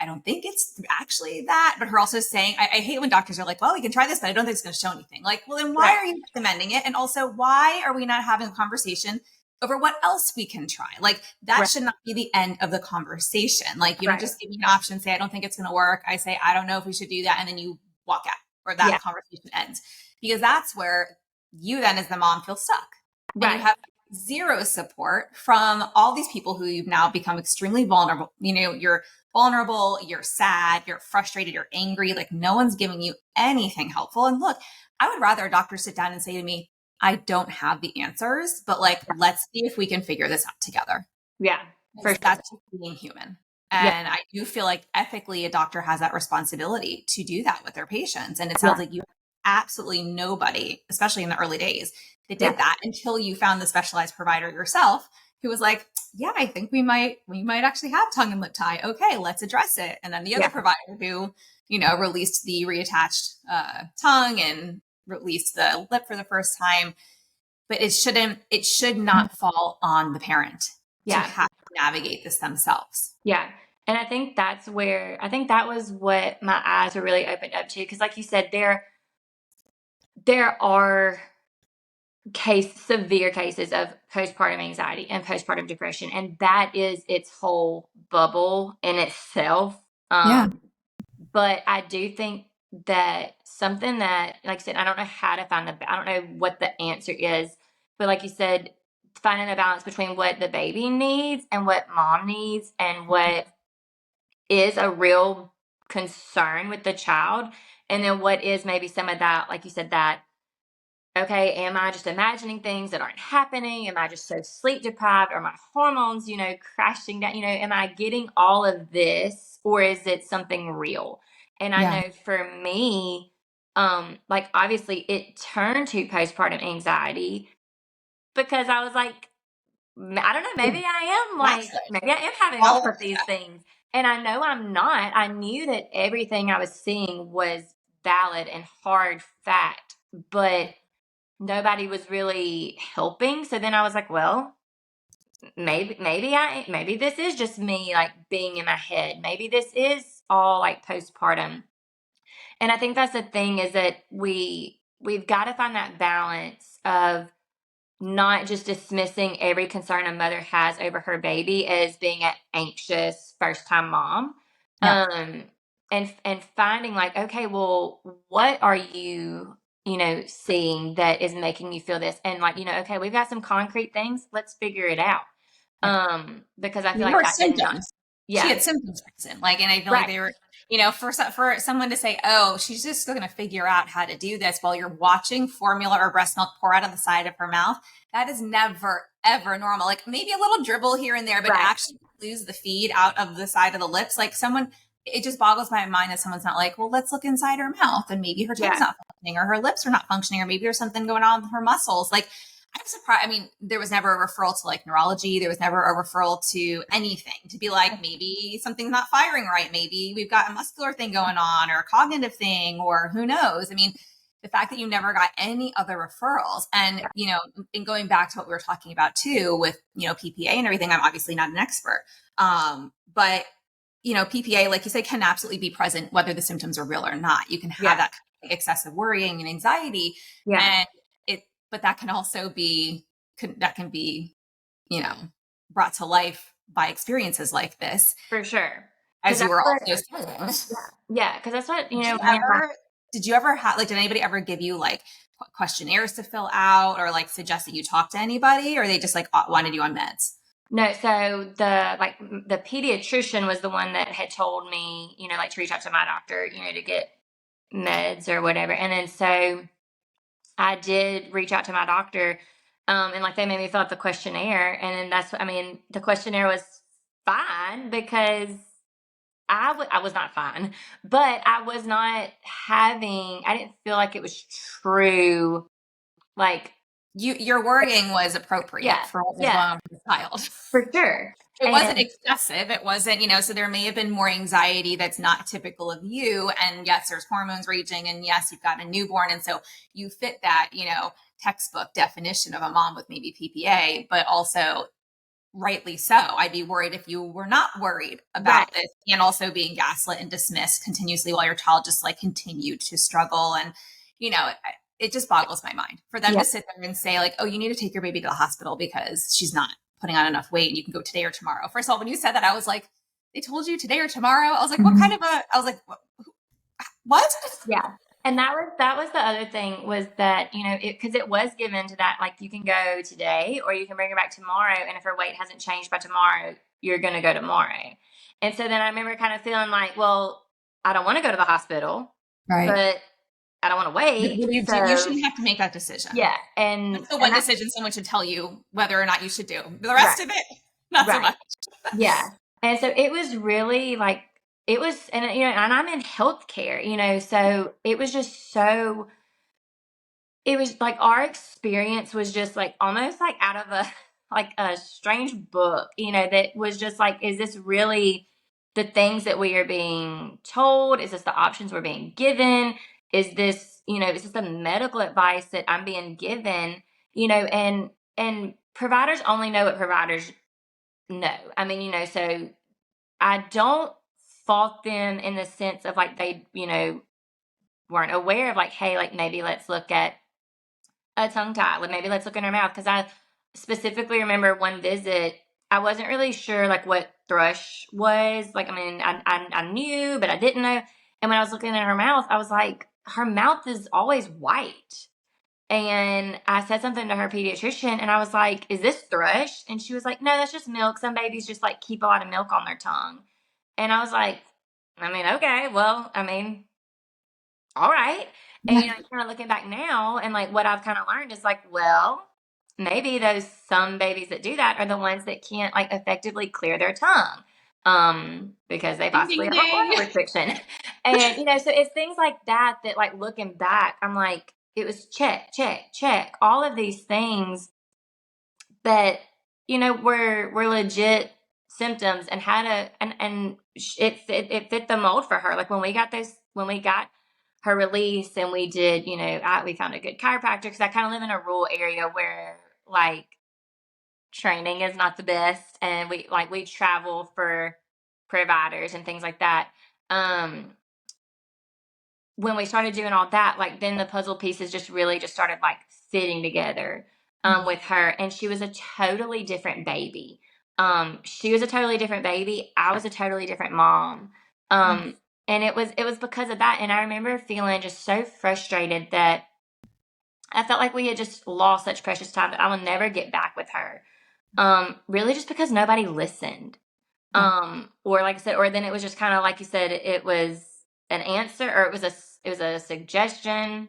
don't think it's actually that. But her also saying, I hate when doctors are like, well, we can try this, but I don't think it's going to show anything. Like, well, then why right, are you recommending it? And also, why are we not having a conversation over what else we can try? Like, that right, should not be the end of the conversation. Like, you don't right, just give me an option, say, I don't think it's going to work. I say, I don't know if we should do that. And then you walk out or that yeah, conversation ends because that's where you then as the mom feel stuck and you right, have zero support from all these people who you've now become extremely vulnerable. You're vulnerable, you're sad, you're frustrated, you're angry. Like no one's giving you anything helpful. And look, I would rather a doctor sit down and say to me, I don't have the answers, but like, let's see if we can figure this out together. yeah, for sure, That's just being human. yeah, And I do feel like ethically a doctor has that responsibility to do that with their patients. And it sounds yeah, like you have absolutely nobody, especially in the early days, that yeah, did that until you found the specialized provider yourself who was like, yeah, I think we might actually have tongue and lip tie. Okay, let's address it. And then the other yeah, provider who, released the reattached tongue and released the lip for the first time. But it should mhm, not fall on the parent to yeah. have to navigate this themselves. Yeah. And I think that was what my eyes were really opened up to. Cause like you said, there are severe cases of postpartum anxiety and postpartum depression. And that is its whole bubble in itself. Yeah. But I do think that something that, like I said, I don't know how to I don't know what the answer is, but like you said, finding a balance between what the baby needs and what mom needs and what is a real concern with the child. And then what is maybe some of that, like you said, that, okay, am I just imagining things that aren't happening? Am I just so sleep deprived? Are my hormones, crashing down? Am I getting all of this or is it something real? And I Yeah. know for me, like obviously it turned to postpartum anxiety because I was like, I don't know, That's it. maybe I am having all All of these things. And I know I'm not. I knew that everything I was seeing was valid and hard fact, but nobody was really helping. So then I was like, well, maybe this is just me like being in my head. Maybe this is all like postpartum. And I think that's the thing is that we've got to find that balance of not just dismissing every concern a mother has over her baby as being an anxious first time mom. Yeah. And finding like, okay, well, what are you, seeing that is making you feel this? And like, okay, we've got some concrete things. Let's figure it out. Because I feel like Your that did not. symptoms. She Yeah. had symptoms present. Like, and I feel like Right. they were, for someone to say, oh, she's just still going to figure out how to do this while you're watching formula or breast milk pour out of the side of her mouth. That is never, ever normal. Like maybe a little dribble here and there, but Right. actually lose the feed out of the side of the lips. Like it just boggles my mind that someone's not like, well, let's look inside her mouth and maybe her tongue's Yeah. not functioning or her lips are not functioning or maybe there's something going on with her muscles. Like I'm surprised. I mean, there was never a referral to like neurology. There was never a referral to anything to be like, maybe something's not firing right. Maybe we've got a muscular thing going on or a cognitive thing or who knows. I mean, the fact that you never got any other referrals and, in going back to what we were talking about too with, PPA and everything, I'm obviously not an expert. But PPA, like you say, can absolutely be present whether the symptoms are real or not. You can have that excessive worrying and anxiety. Yeah. And but that can also be, brought to life by experiences like this. For sure. As you were also saying. Yeah. Cause that's what, Did you ever have, like, did anybody ever give you like questionnaires to fill out or like suggest that you talk to anybody or they just like wanted you on meds? No, so the pediatrician was the one that had told me, like to reach out to my doctor, to get meds or whatever. And then so I did reach out to my doctor, and like they made me fill out the questionnaire, and then the questionnaire was fine because I was not fine, but I was not I didn't feel like it was true, like Your worrying was appropriate for what was going on with the child. for sure. It wasn't excessive. It wasn't, so there may have been more anxiety that's not typical of you. And yes, there's hormones raging. And yes, you've got a newborn. And so you fit that, textbook definition of a mom with maybe PPA, but also rightly so. I'd be worried if you were not worried about this and also being gaslit and dismissed continuously while your child just like continued to struggle. And, it just boggles my mind for them to sit there and say like, oh, you need to take your baby to the hospital because she's not putting on enough weight and you can go today or tomorrow. First of all, when you said that, I was like, they told you today or tomorrow. I was like, I was like, what? Yeah. And that was the other thing was that, because it was given to that, like you can go today or you can bring her back tomorrow. And if her weight hasn't changed by tomorrow, you're going to go tomorrow. And so then I remember kind of feeling like, well, I don't want to go to the hospital, but I don't want to wait. You shouldn't have to make that decision. Yeah. And that's the one decision someone should tell you whether or not you should do. The rest of it, not so much. Yeah. And so it was really like, and I'm in healthcare, so it was just it was like our experience was just like almost like out of a strange book, that was just like, is this really the things that we are being told? Is this the options we're being given? Is this the medical advice that I'm being given? And providers only know what providers know. I mean, so I don't fault them in the sense of like they, weren't aware of like, hey, like maybe let's look at a tongue tie. Like maybe let's look in her mouth. Because I specifically remember one visit, I wasn't really sure like what thrush was. Like, I mean, I knew, but I didn't know. And when I was looking in her mouth, I was like, her mouth is always white. And I said something to her pediatrician and I was like, is this thrush? And she was like, no, that's just milk. Some babies just like keep a lot of milk on their tongue. And I was like, I mean, okay, well, I mean, all right. And kind of looking back now and like what I've kind of learned is like, well, maybe those some babies that do that are the ones that can't like effectively clear their tongue. Because they Ding, possibly ding, have a ding. oral restriction. And so it's things like that that like looking back, I'm like, it was check, check, check, all of these things that were legit symptoms and had a and it fit the mold for her. Like when we got her release and we did, we found a good chiropractor because I kind of live in a rural area where like training is not the best, and we travel for providers and things like that. When we started doing all that, like then the puzzle pieces just really just started like fitting together with her, and she was a totally different baby. She was a totally different baby. I was a totally different mom. And it was because of that. And I remember feeling just so frustrated that I felt like we had just lost such precious time that I will never get back with her. Really just because nobody listened. Or like I said, or then it was just kind of like you said, it was an answer, or it was a suggestion,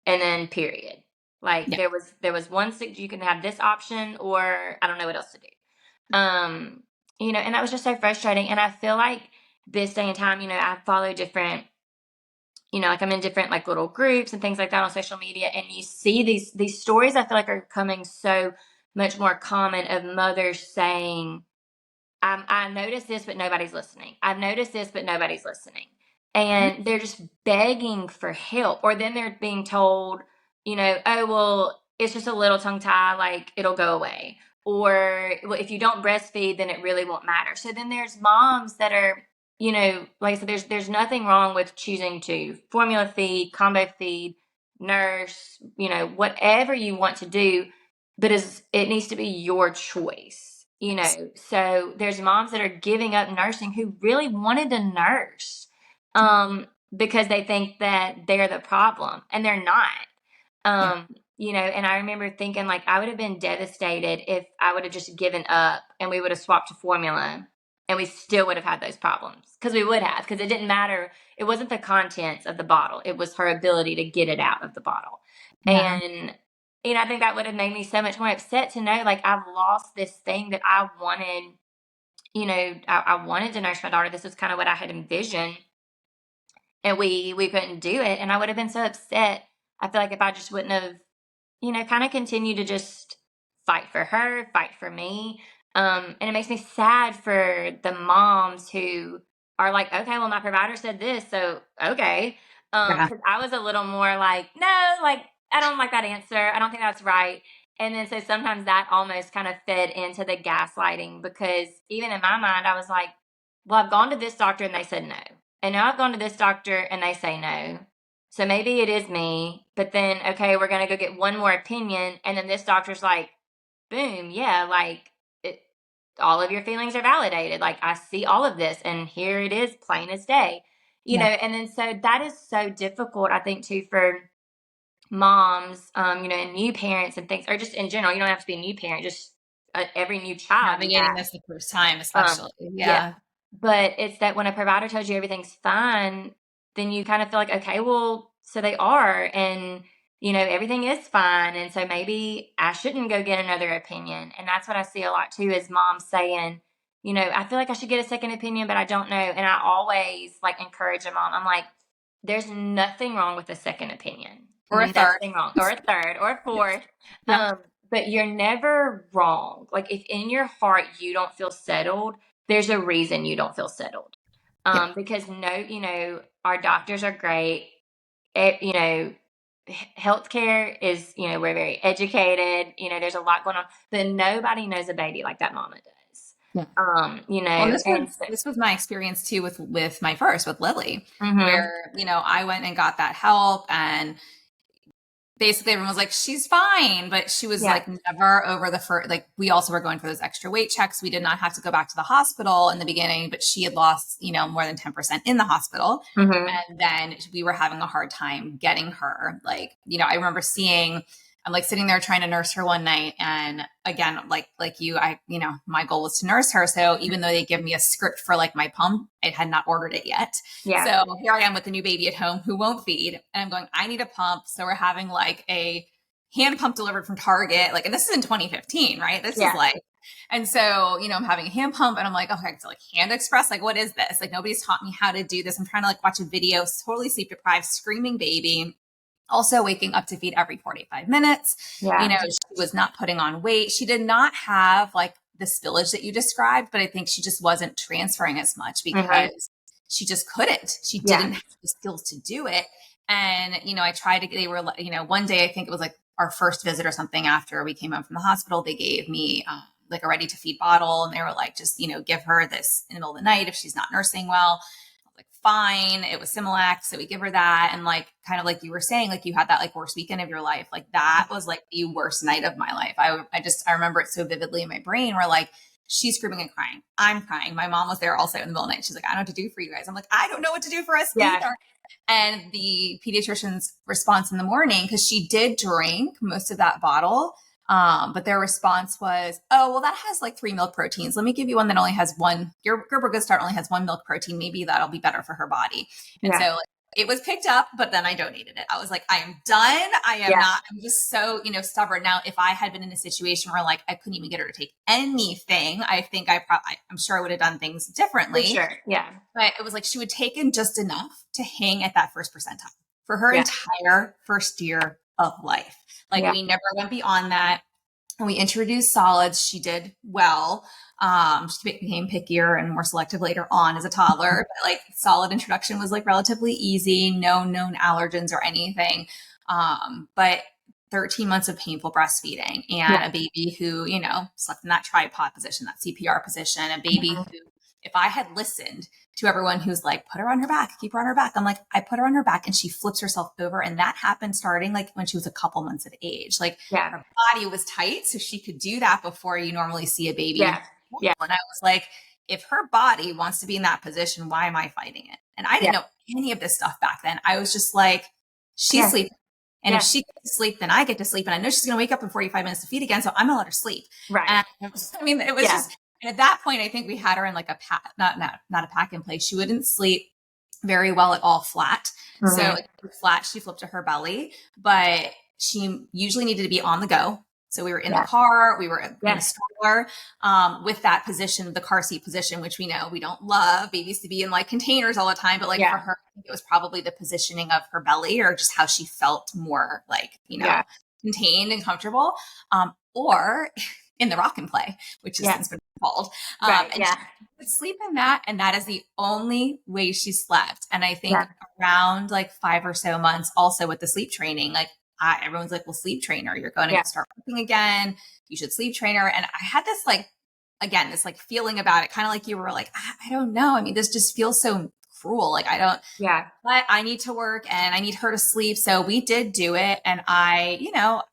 and then period. Like Yeah. there was one you can have this option, or I don't know what else to do. And that was just so frustrating. And I feel like this day and time, I follow different, like I'm in different like little groups and things like that on social media, and you see these stories. I feel like are coming so much more common of mothers saying, I noticed this, but nobody's listening. I've noticed this, but nobody's listening. And they're just begging for help. Or then they're being told, oh, well, it's just a little tongue tie, like it'll go away. Or well, if you don't breastfeed, then it really won't matter. So then there's moms that are, like I said, there's nothing wrong with choosing to formula feed, combo feed, nurse, whatever you want to do, but it needs to be your choice. So there's moms that are giving up nursing who really wanted to nurse, because they think that they're the problem, and they're not. And I remember thinking like I would have been devastated if I would have just given up and we would have swapped to formula, and we still would have had those problems, because we would have, because it didn't matter. It wasn't the contents of the bottle. It was her ability to get it out of the bottle. Yeah. And I think that would have made me so much more upset to know like I've lost this thing that I wanted. I wanted to nurse my daughter. This is kind of what I had envisioned, and we couldn't do it. And I would have been so upset. I feel like if I just wouldn't have, kind of continued to just fight for her, fight for me. And it makes me sad for the moms who are like, okay, well, my provider said this, so okay. Yeah. 'Cause I was a little more like, no, like I don't like that answer. I don't think that's right. And then so sometimes that almost kind of fed into the gaslighting, because even in my mind, I was like, well, I've gone to this doctor and they said no. And now I've gone to this doctor and they say no. So maybe it is me. But then, okay, we're going to go get one more opinion. And then this doctor's like, boom, yeah, like all of your feelings are validated. Like I see all of this and here it is, plain as day. Yeah. And then so that is so difficult, I think, too, for moms, and new parents and things, or just in general. You don't have to be a new parent, just every new child you Navigating have. this the first time, Um, especially. yeah, Yeah. but it's that when a provider tells you everything's fine, then you kind of feel like, okay, well, so they are, and everything is fine, and so maybe I shouldn't go get another opinion. And that's what I see a lot too, is moms saying, I feel like I should get a second opinion, but I don't know. And I always like encourage a mom. I'm like, there's nothing wrong with a second opinion. Or a third. Nothing wrong. Or a third or a fourth. Yeah. But you're never wrong. Like if in your heart you don't feel settled, there's a reason you don't feel settled. Yeah. Because no, our doctors are great. Healthcare is, we're very educated. There's a lot going on, but nobody knows a baby like that mama does. You Well, know, and so, this was my experience too with my first with Lily, mm-hmm. where I went and got that help, and basically everyone was like, she's fine, but she was Yeah. like never over the first. Like we also were going for those extra weight checks. We did not have to go back to the hospital in the beginning, but she had lost more than 10% in the hospital, Mm-hmm. and then we were having a hard time getting her. Like I remember seeing. I'm like sitting there trying to nurse her one night. And again, like you, my goal was to nurse her. So even though they give me a script for like my pump, I had not ordered it yet. Yeah. So here I am with the new baby at home who won't feed. And I'm going, I need a pump. So we're having like a hand pump delivered from Target. Like, and this is in 2015, right? This is like, and so, I'm having a hand pump and I'm like, okay, so like Hand Express, like, what is this? Like, nobody's taught me how to do this. I'm trying to like watch a video, totally sleep deprived, screaming baby. Also waking up to feed every 45 minutes. Yeah. She was not putting on weight. She did not have like the spillage that you described, but I think she just wasn't transferring as much because Mm-hmm. she just couldn't. She Yeah. didn't have the skills to do it. And, I tried to, they were, one day, I think it was like our first visit or something after we came home from the hospital, they gave me like a ready to feed bottle. And they were like, just, give her this in the middle of the night if she's not nursing well. Like, fine. It was Similac. So we give her that. And like, kind of like you were saying, like you had that like worst weekend of your life. Like that was like the worst night of my life. I remember it so vividly in my brain where like, she's screaming and crying. I'm crying. My mom was there also in the middle of the night. She's like, I don't know what to do for you guys. I'm like, I don't know what to do for us either. And the pediatrician's response in the morning, because she did drink most of that bottle, but their response was, oh, well, that has like 3 milk proteins. Let me give you one that only has one. Your Gerber Good Start only has 1 milk protein. Maybe that'll be better for her body. And so like, it was picked up, but then I donated it. I was like, I am done. I am not, I'm just so, stubborn. Now, if I had been in a situation where like, I couldn't even get her to take anything, I think I'm sure I would have done things differently. For sure. Yeah. But it was like, she would take in just enough to hang at that first percentile for her entire first year of life. Like we never went beyond that. And we introduced solids. She did well. She became pickier and more selective later on as a toddler, but like solid introduction was like relatively easy, no known allergens or anything. But 13 months of painful breastfeeding and a baby who, slept in that tripod position, that CPR position, a baby who, if I had listened to everyone who's like, put her on her back, keep her on her back. I'm like, I put her on her back and she flips herself over. And that happened starting like when she was a couple months of age. Like her body was tight. So she could do that before you normally see a baby. And I was like, if her body wants to be in that position, why am I fighting it? And I didn't know any of this stuff back then. I was just like, she's sleeping. And if she gets to sleep, then I get to sleep. And I know she's going to wake up in 45 minutes to feed again. So I'm going to let her sleep. Right. And it was just, and at that point, I think we had her in like a pack, not a pack and play. She wouldn't sleep very well at all flat. So like, flat, she flipped to her belly, but she usually needed to be on the go. So we were in the car, we were in the stroller, with that position, the car seat position, which we know we don't love babies to be in like containers all the time. But like for her, I think it was probably the positioning of her belly or just how she felt more like, contained and comfortable, or in the rock and play, which has since been called. And she would sleep in that. And that is the only way she slept. And I think around like 5 or so months, also with the sleep training, like everyone's like, well, sleep trainer, you're going to start working again. You should sleep trainer. And I had this like, again, this like feeling about it, kind of like you were like, I don't know. I mean, this just feels so cruel. Like I don't, but I need to work and I need her to sleep. So we did do it. And I,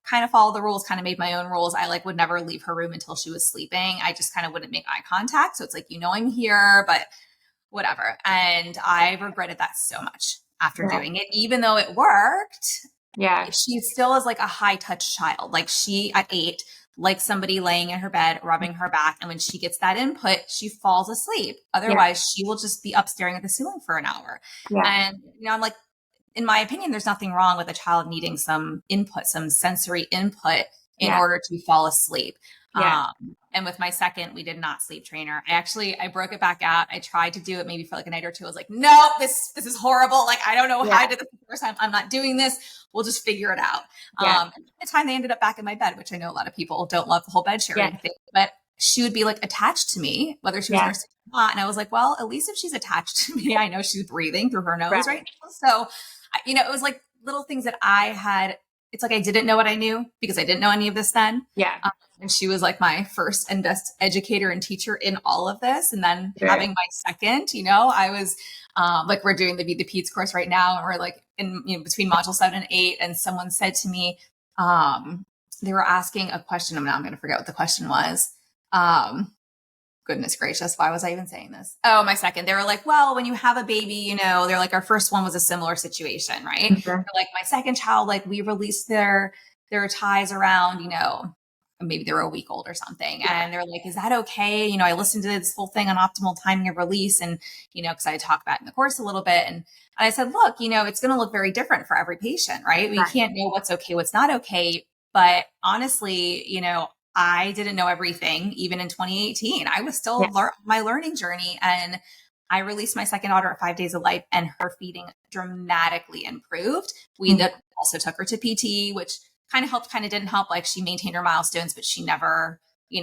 kind of followed the rules, kind of made my own rules. I like would never leave her room until she was sleeping. I just kind of wouldn't make eye contact. So it's like, I'm here, but whatever. And I regretted that so much after doing it, even though it worked. She still is like a high touch child. Like she at 8, like somebody laying in her bed, rubbing her back. And when she gets that input, she falls asleep. Otherwise, she will just be up staring at the ceiling for an hour. And, I'm like, in my opinion, there's nothing wrong with a child needing some input, some sensory input in order to fall asleep. And with my second, we did not sleep trainer. I broke it back out. I tried to do it maybe for like a night or two. I was like, no, this is horrible. Like, I don't know how I did this the first time. I'm not doing this. We'll just figure it out. At the time they ended up back in my bed, which I know a lot of people don't love the whole bed sharing thing, but she would be like attached to me, whether she was nursing or not. And I was like, well, at least if she's attached to me, I know she's breathing through her nose right now. So, it was like little things that I had it's like I didn't know what I knew because I didn't know any of this then. Yeah. And she was like my first and best educator and teacher in all of this. And then Right. having my second, I was like, we're doing the Be the Peds course right now. And we're like in, between module 7 and 8. And someone said to me, they were asking a question. I'm going to forget what the question was. Goodness gracious, why was I even saying this? Oh, my second. They were like, well, when you have a baby, they're like, our first one was a similar situation, right? Mm-hmm. Like my second child, like we released their ties around, maybe they were a week old or something. Yeah. And they're like, is that okay? I listened to this whole thing on optimal timing of release. And, because I talked about it in the course a little bit. And I said, look, it's going to look very different for every patient, right? We can't know what's okay, what's not okay. But honestly, I didn't know everything, even in 2018. I was still my learning journey. And I released my second daughter at 5 days of life, and her feeding dramatically improved. We also took her to PT, which kind of helped, kind of didn't help. Like she maintained her milestones, but she never, she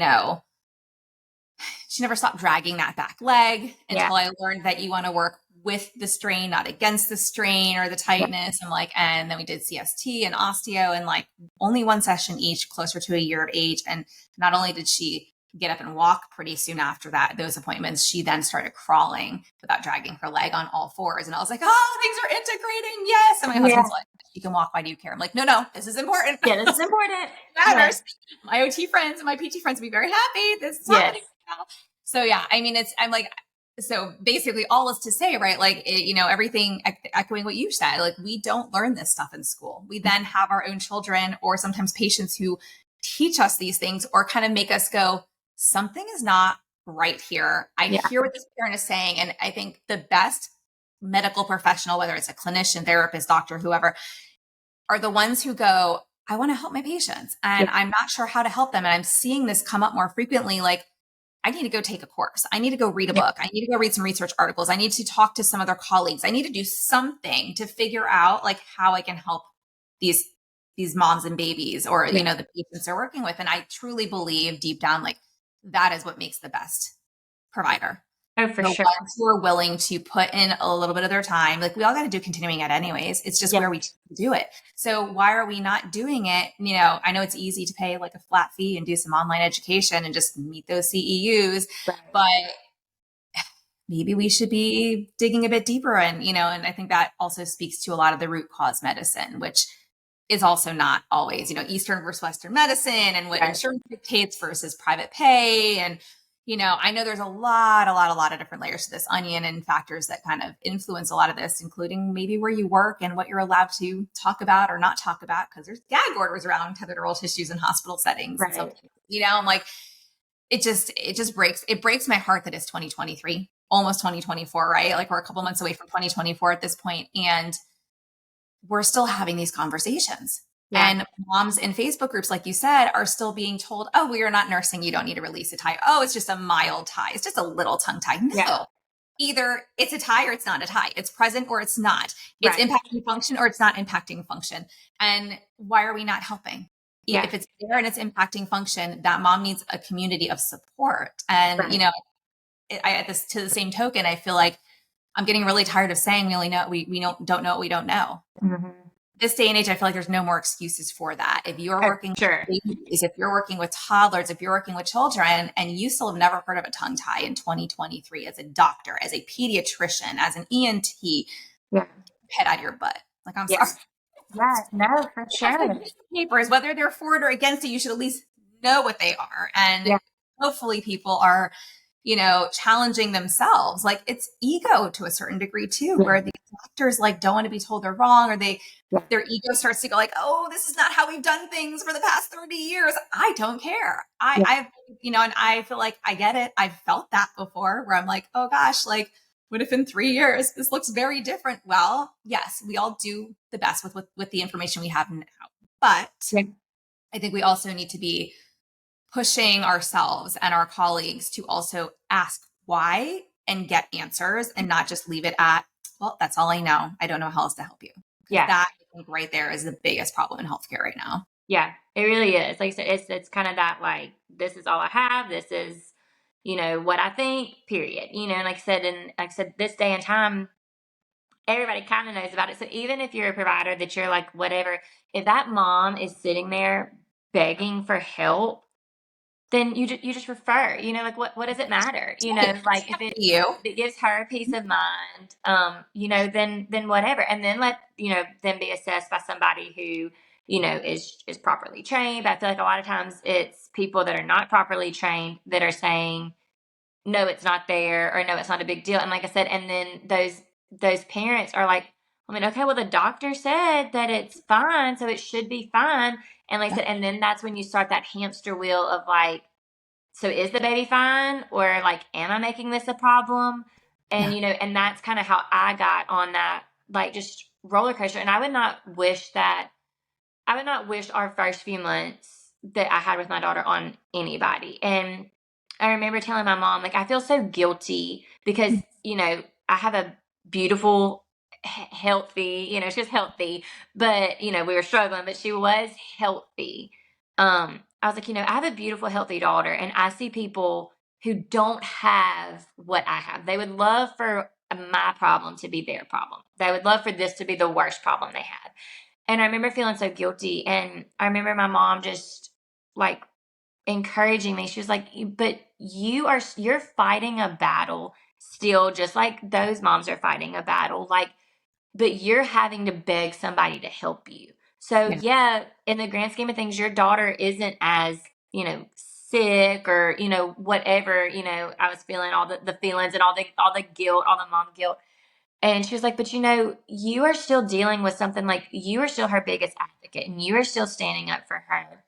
never stopped dragging that back leg until I learned that you want to work with the strain, not against the strain or the tightness. And then we did CST and osteo, and like only one session each, closer to a year of age. And not only did she get up and walk pretty soon after those appointments, she then started crawling without dragging her leg on all fours. And I was like, oh, things are integrating. Yes. And my husband's like, she can walk. Why do you care? I'm like, no, this is important. Yeah, this is important. Matters. My OT friends and my PT friends will be very happy. This is happening now. So yeah, I mean, I'm like, so basically all is to say, right? Like, everything echoing what you said, like we don't learn this stuff in school. We then have our own children or sometimes patients who teach us these things or kind of make us go, something is not right here. I hear what this parent is saying. And I think the best medical professional, whether it's a clinician, therapist, doctor, whoever, are the ones who go, I want to help my patients and I'm not sure how to help them. And I'm seeing this come up more frequently. Like, I need to go take a course. I need to go read a book. I need to go read some research articles. I need to talk to some other colleagues. I need to do something to figure out like how I can help these moms and babies or, the patients they're working with. And I truly believe deep down, like that is what makes the best provider. Oh, for the sure. ones who are willing to put in a little bit of their time. Like we all got to do continuing ed anyways. It's just where we do it. So why are we not doing it? I know it's easy to pay like a flat fee and do some online education and just meet those CEUs, but maybe we should be digging a bit deeper. And, and I think that also speaks to a lot of the root cause medicine, which is also not always, Eastern versus Western medicine and what insurance dictates versus private pay. And, I know there's a lot of different layers to this onion and factors that kind of influence a lot of this, including maybe where you work and what you're allowed to talk about or not talk about, because there's gag orders around tethered oral tissues in hospital settings. Right. And so, I'm like, it just breaks my heart that it's 2023, almost 2024, right? Like we're a couple months away from 2024 at this point, and we're still having these conversations. And moms in Facebook groups, like you said, are still being told, oh, we are not nursing. You don't need to release a tie. Oh, it's just a mild tie. It's just a little tongue tie. No, either it's a tie or it's not a tie. It's present or it's not. It's impacting function or it's not impacting function. And why are we not helping? If it's there and it's impacting function, that mom needs a community of support. And, to the same token, I feel like I'm getting really tired of saying we only know, we don't know what we don't know. Mm-hmm. This day and age, I feel like there's no more excuses for that. If you're working with babies, if you're working with toddlers, if you're working with children, and you still have never heard of a tongue tie in 2023 as a doctor, as a pediatrician, as an ENT, head out of your butt. Like, I'm sorry. Yeah, no, for sure. Papers, whether they're for it or against it, you should at least know what they are. And hopefully people are, challenging themselves. Like it's ego to a certain degree too, where the doctors like don't want to be told they're wrong, or their ego starts to go like, oh, this is not how we've done things for the past 30 years. I don't care. I've, and I feel like I get it. I've felt that before where I'm like, oh gosh, like what if in 3 years this looks very different? Well, yes, we all do the best with the information we have now, but I think we also need to be pushing ourselves and our colleagues to also ask why and get answers and not just leave it at, well, that's all I know. I don't know how else to help you. That I think right there is the biggest problem in healthcare right now. Yeah, it really is. Like I said, it's kind of that like, this is all I have. This is, what I think, period. And like I said, this day and time, everybody kind of knows about it. So even if you're a provider that you're like, whatever, if that mom is sitting there begging for help, then you just refer, like what does it matter? Like if it gives her peace of mind, then whatever. And then them be assessed by somebody who, is properly trained. But I feel like a lot of times it's people that are not properly trained that are saying, no, it's not there, or no, it's not a big deal. And like I said, and then those parents are like, I mean, okay, well, the doctor said that it's fine, so it should be fine. And like I said, and then that's when you start that hamster wheel of like, so is the baby fine, or like, am I making this a problem? And and that's kind of how I got on that, like, just roller coaster. And I would not wish our first few months that I had with my daughter on anybody. And I remember telling my mom, like, I feel so guilty because, I have a beautiful, healthy, she was healthy, but, we were struggling, but she was healthy. I was like, I have a beautiful, healthy daughter, and I see people who don't have what I have. They would love for my problem to be their problem. They would love for this to be the worst problem they had. And I remember feeling so guilty. And I remember my mom just like encouraging me. She was like, but you're fighting a battle still, just like those moms are fighting a battle. Like, but you're having to beg somebody to help you. So yeah, in the grand scheme of things, your daughter isn't as, sick, or, whatever, I was feeling all the feelings and all the guilt, all the mom guilt. And she was like, but you are still dealing with something, like, you are still her biggest advocate, and you are still standing up for her.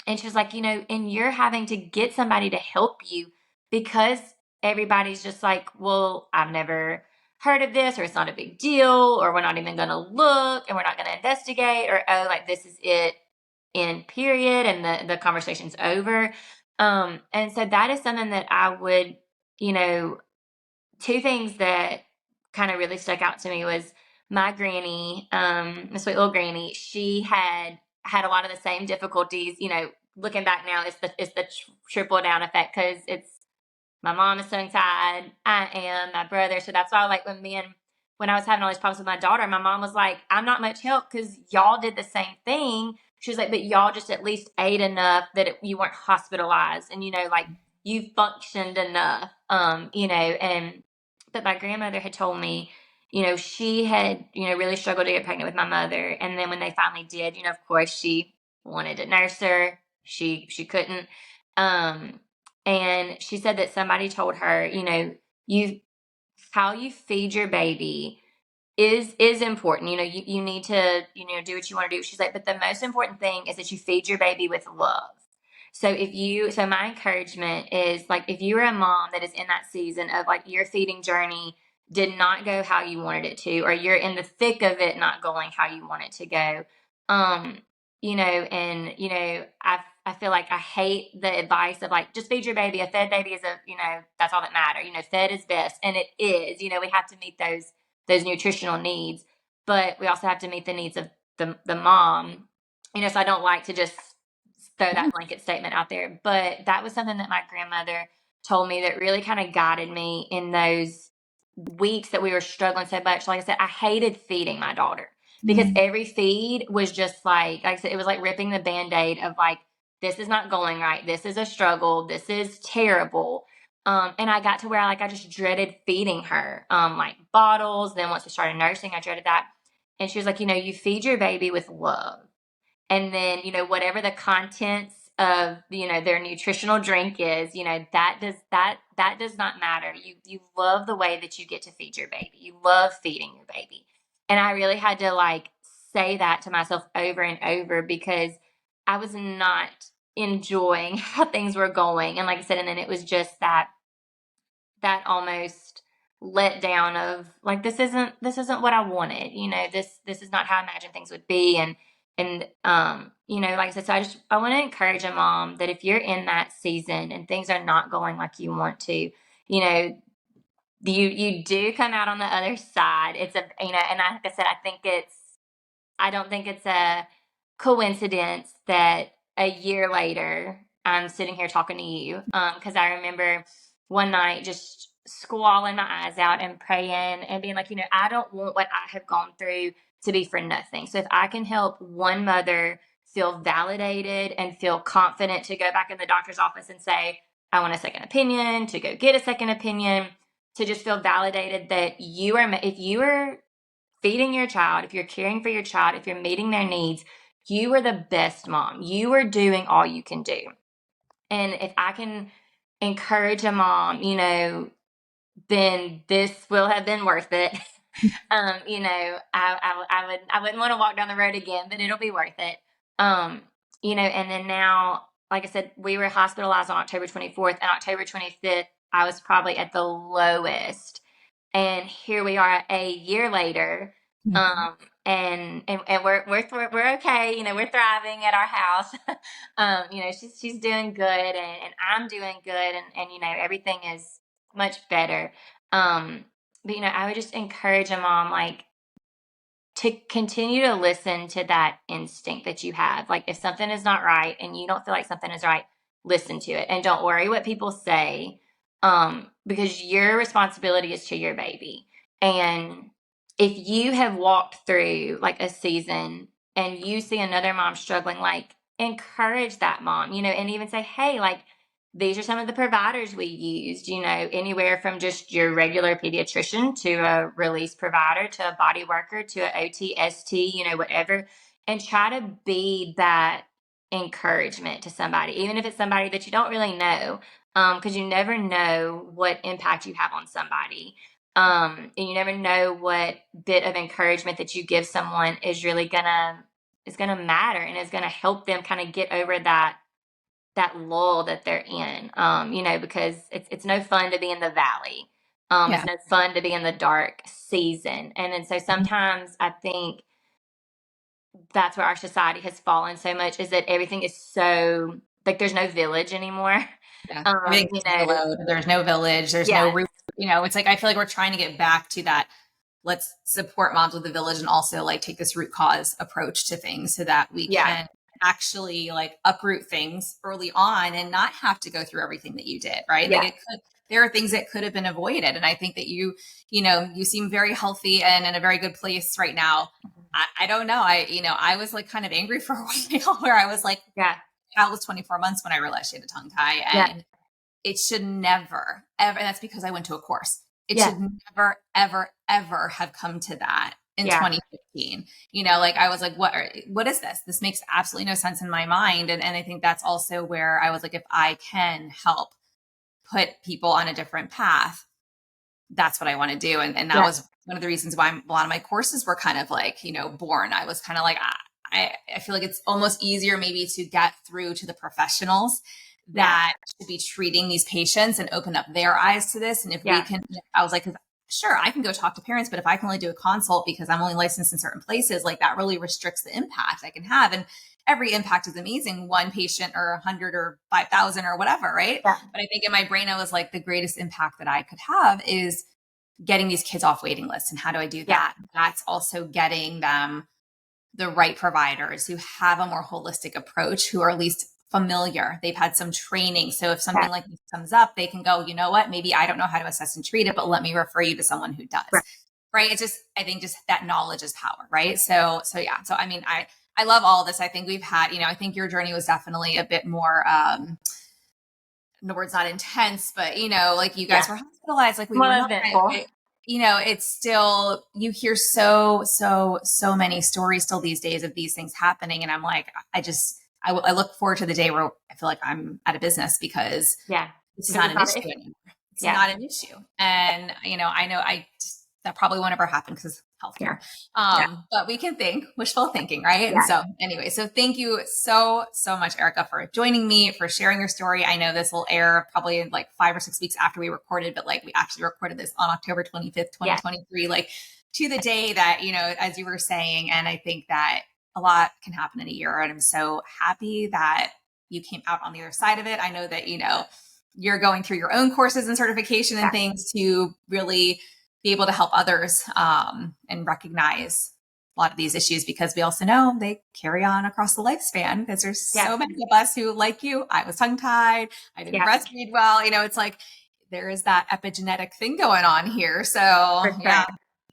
And she was like, and you're having to get somebody to help you because everybody's just like, well, I've never heard of this, or it's not a big deal, or we're not even going to look, and we're not going to investigate, or, oh, like, this is it, in period, and the conversation's over. And so that is something that I would, two things that kind of really stuck out to me was my granny, my sweet little granny. She had a lot of the same difficulties. Looking back now, it's the triple down effect, because it's my mom is tongue tied, I am, my brother. So that's why, like, when I was having all these problems with my daughter, my mom was like, I'm not much help because y'all did the same thing. She was like, but y'all just at least ate enough that you weren't hospitalized, and like, you functioned enough, and but my grandmother had told me, she had, really struggled to get pregnant with my mother. And then when they finally did, of course, she wanted to nurse her. She couldn't. And she said that somebody told her, you how you feed your baby is important. You need to, do what you want to do. She's like, but the most important thing is that you feed your baby with love. So my encouragement is, like, if you're a mom that is in that season of, like, your feeding journey did not go how you wanted it to, or you're in the thick of it not going how you want it to go, I feel like I hate the advice of, like, just feed your baby. A fed baby is that's all that matters. Fed is best, and it is. We have to meet those nutritional needs, but we also have to meet the needs of the mom. So I don't like to just throw that blanket statement out there, but that was something that my grandmother told me that really kind of guided me in those weeks that we were struggling so much. Like I said, I hated feeding my daughter because every feed was just like I said, it was like ripping the Band-Aid of, like, this is not going right. This is a struggle. This is terrible. And I got to where I just dreaded feeding her, like, bottles. Then once we started nursing, I dreaded that. And she was like, you feed your baby with love. And then, whatever the contents of, their nutritional drink is, that does not matter. You love the way that you get to feed your baby. You love feeding your baby. And I really had to, like, say that to myself over and over, because I was not enjoying how things were going. And like I said, and then it was just that almost let down of, like, this isn't what I wanted. This is not how I imagined things would be. And like I said, so I want to encourage a mom that if you're in that season and things are not going like you want to, you do come out on the other side. It's and like I said, I don't think it's a coincidence that a year later I'm sitting here talking to you. Because I remember one night just squalling my eyes out and praying and being like, I don't want what I have gone through to be for nothing. So if I can help one mother feel validated and feel confident to go back in the doctor's office and say, I want a second opinion, to go get a second opinion, to just feel validated that if you are feeding your child, if you're caring for your child, if you're meeting their needs, you are the best mom. You are doing all you can do. And if I can encourage a mom, then this will have been worth it. I wouldn't want to walk down the road again, but it'll be worth it. And then now, like I said, we were hospitalized on October 24th, and October 25th, I was probably at the lowest. And here we are a year later. Mhm. And we're okay. We're thriving at our house. She's doing good, and I'm doing good, and everything is much better. But I would just encourage a mom, like, to continue to listen to that instinct that you have. Like, if something is not right and you don't feel like something is right, listen to it and don't worry what people say. Because your responsibility is to your baby. And if you have walked through like a season and you see another mom struggling, like, encourage that mom, and even say, hey, like, these are some of the providers we used, anywhere from just your regular pediatrician to a release provider to a body worker to an OTST, whatever, and try to be that encouragement to somebody, even if it's somebody that you don't really know, because you never know what impact you have on somebody. And you never know what bit of encouragement that you give someone is gonna matter and is gonna help them kind of get over that lull that they're in, because it's no fun to be in the valley. It's Yeah. no fun to be in the dark season. And then so sometimes I think that's where our society has fallen so much, is that everything is so, like, there's no village anymore. Yeah. Um, Everything's you know, siloed. There's no village. There's no yeah, root. It's like I feel like we're trying to get back to that. Let's support moms with the village and also like take this root cause approach to things so that we yeah, can actually like uproot things early on and not have to go through everything that you did, right? Like yeah, there are things that could have been avoided. And I think that you seem very healthy and in a very good place right now. I don't know. I was like kind of angry for a while where I was like, yeah, child was 24 months when I realized she had a tongue tie, yeah, and it should never, ever, and that's because I went to a course. It yeah, should never, ever, ever have come to that in yeah, 2015. Like I was like, what is this? This makes absolutely no sense in my mind. And I think that's also where I was like, if I can help put people on a different path, that's what I want to do. And that yeah, was one of the reasons why a lot of my courses were kind of like, born. I was kind of like, I feel like it's almost easier maybe to get through to the professionals yeah, that should be treating these patients and open up their eyes to this. And if we yeah, can, I was like, 'cause sure, I can go talk to parents, but if I can only do a consult because I'm only licensed in certain places, like that really restricts the impact I can have. And every impact is amazing, one patient or 100 or 5,000 or whatever, right? yeah, But I think in my brain, I was like, the greatest impact that I could have is getting these kids off waiting lists. And how do I do yeah, that? That's also getting them the right providers who have a more holistic approach, who are at least familiar. They've had some training. So if yeah, something like this comes up, they can go, you know what, maybe I don't know how to assess and treat it, but let me refer you to someone who does. right, Right. It's just, I think just that knowledge is power. Right. So yeah. So, I mean, I love all this. I think we've had, I think your journey was definitely a bit more, the word's not intense, but like you guys yeah. were hospitalized, like we More were not. eventful. It's still, you hear so many stories still these days of these things happening, and I'm like, I look forward to the day where I feel like I'm out of business because Yeah, this is because not it's an not issue an issue. anymore. It's Yeah, not an issue, and I know that probably won't ever happen because yeah, healthcare. yeah, But we can think wishful thinking, right? And yeah, so anyway, so thank you so much, Erica, for joining me, for sharing your story. I know this will air probably in like 5 or 6 weeks after we recorded, but like we actually recorded this on October 25th, yeah, 2023, like to the day that, as you were saying. And I think that a lot can happen in a year. And I'm so happy that you came out on the other side of it. I know that, you're going through your own courses and certification and yeah, things to really be able to help others, and recognize a lot of these issues, because we also know they carry on across the lifespan, because there's yeah, so many of us who, like you, I was tongue tied, I didn't yeah, breastfeed well. It's like there is that epigenetic thing going on here. So For sure.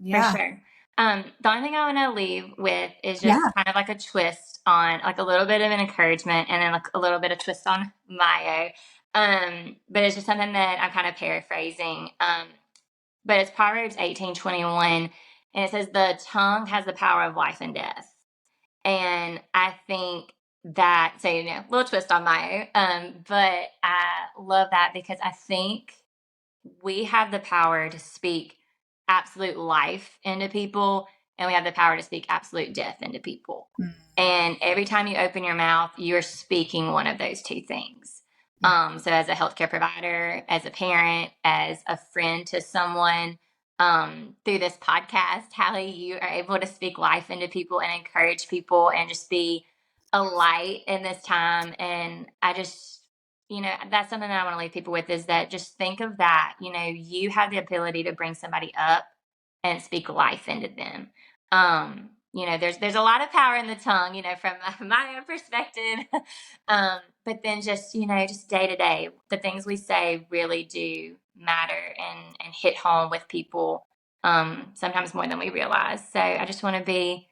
yeah. For sure. The only thing I want to leave with is just Yeah. kind of like a twist on, like a little bit of an encouragement, and then like a little bit of twist on Maya. But it's just something that I'm kind of paraphrasing. But it's Proverbs 18:21, and it says, "The tongue has the power of life and death." And I think that, so, little twist on Maya. But I love that because I think we have the power to speak absolute life into people, and we have the power to speak absolute death into people. And every time you open your mouth, you're speaking one of those two things. So as a healthcare provider, as a parent, as a friend to someone, through this podcast, Hallie, you are able to speak life into people and encourage people and just be a light in this time. And I just, that's something that I want to leave people with, is that just think of that. You have the ability to bring somebody up and speak life into them. There's a lot of power in the tongue, from my perspective. But then just day to day, the things we say really do matter and hit home with people, sometimes more than we realize. So I just want to be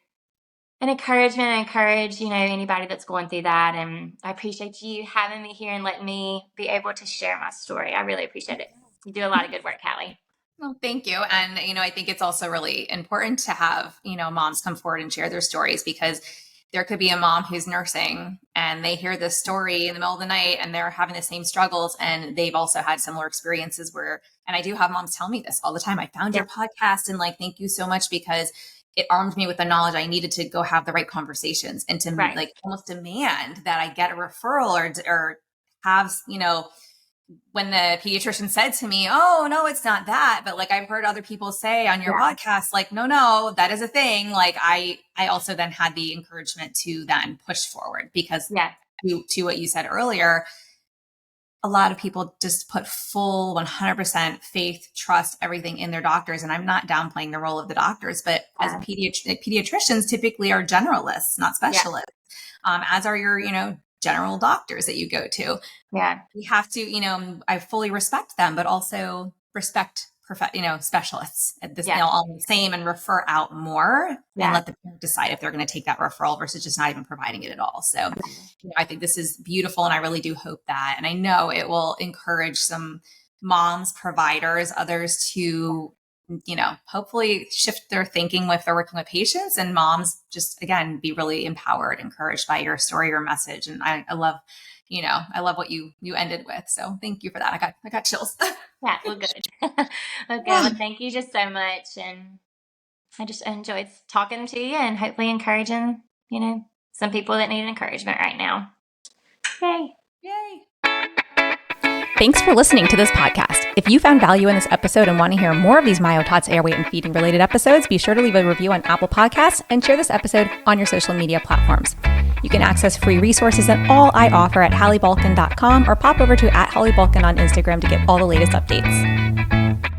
an encouragement and encourage, anybody that's going through that. And I appreciate you having me here and letting me be able to share my story. I really appreciate it. You do a lot of good work, Hallie. Well, thank you. And, I think it's also really important to have, moms come forward and share their stories, because there could be a mom who's nursing and they hear this story in the middle of the night and they're having the same struggles, and they've also had similar experiences and I do have moms tell me this all the time. I found your podcast and thank you so much, because it armed me with the knowledge I needed to go have the right conversations and to almost demand that I get a referral or have, when the pediatrician said to me, "Oh, no, it's not that." But I've heard other people say on your podcast, no, that is a thing. I also then had the encouragement to then push forward, because to what you said earlier, a lot of people just put full 100% faith, trust, everything in their doctors. And I'm not downplaying the role of the doctors, but as pediatricians typically are generalists, not specialists, as are your, general doctors that you go to. Yeah. We have to, I fully respect them, but also respect, specialists at this, all the same, and refer out more and let the parent decide if they're going to take that referral versus just not even providing it at all. So I think this is beautiful, and I really do hope that, and I know it will encourage some moms, providers, others to, hopefully shift their thinking if they're working with patients, and moms just, again, be really empowered, encouraged by your story, your message. And I love, I love what you ended with. So thank you for that. I got chills. Yeah, well, good. Okay, well, thank you just so much. And I just enjoyed talking to you and hopefully encouraging, some people that need encouragement right now. Yay. Thanks for listening to this podcast. If you found value in this episode and want to hear more of these myotots, airway, and feeding related episodes, be sure to leave a review on Apple Podcasts and share this episode on your social media platforms. You can access free resources and all I offer at halliebalkin.com, or pop over to @HallieBalkin on Instagram to get all the latest updates.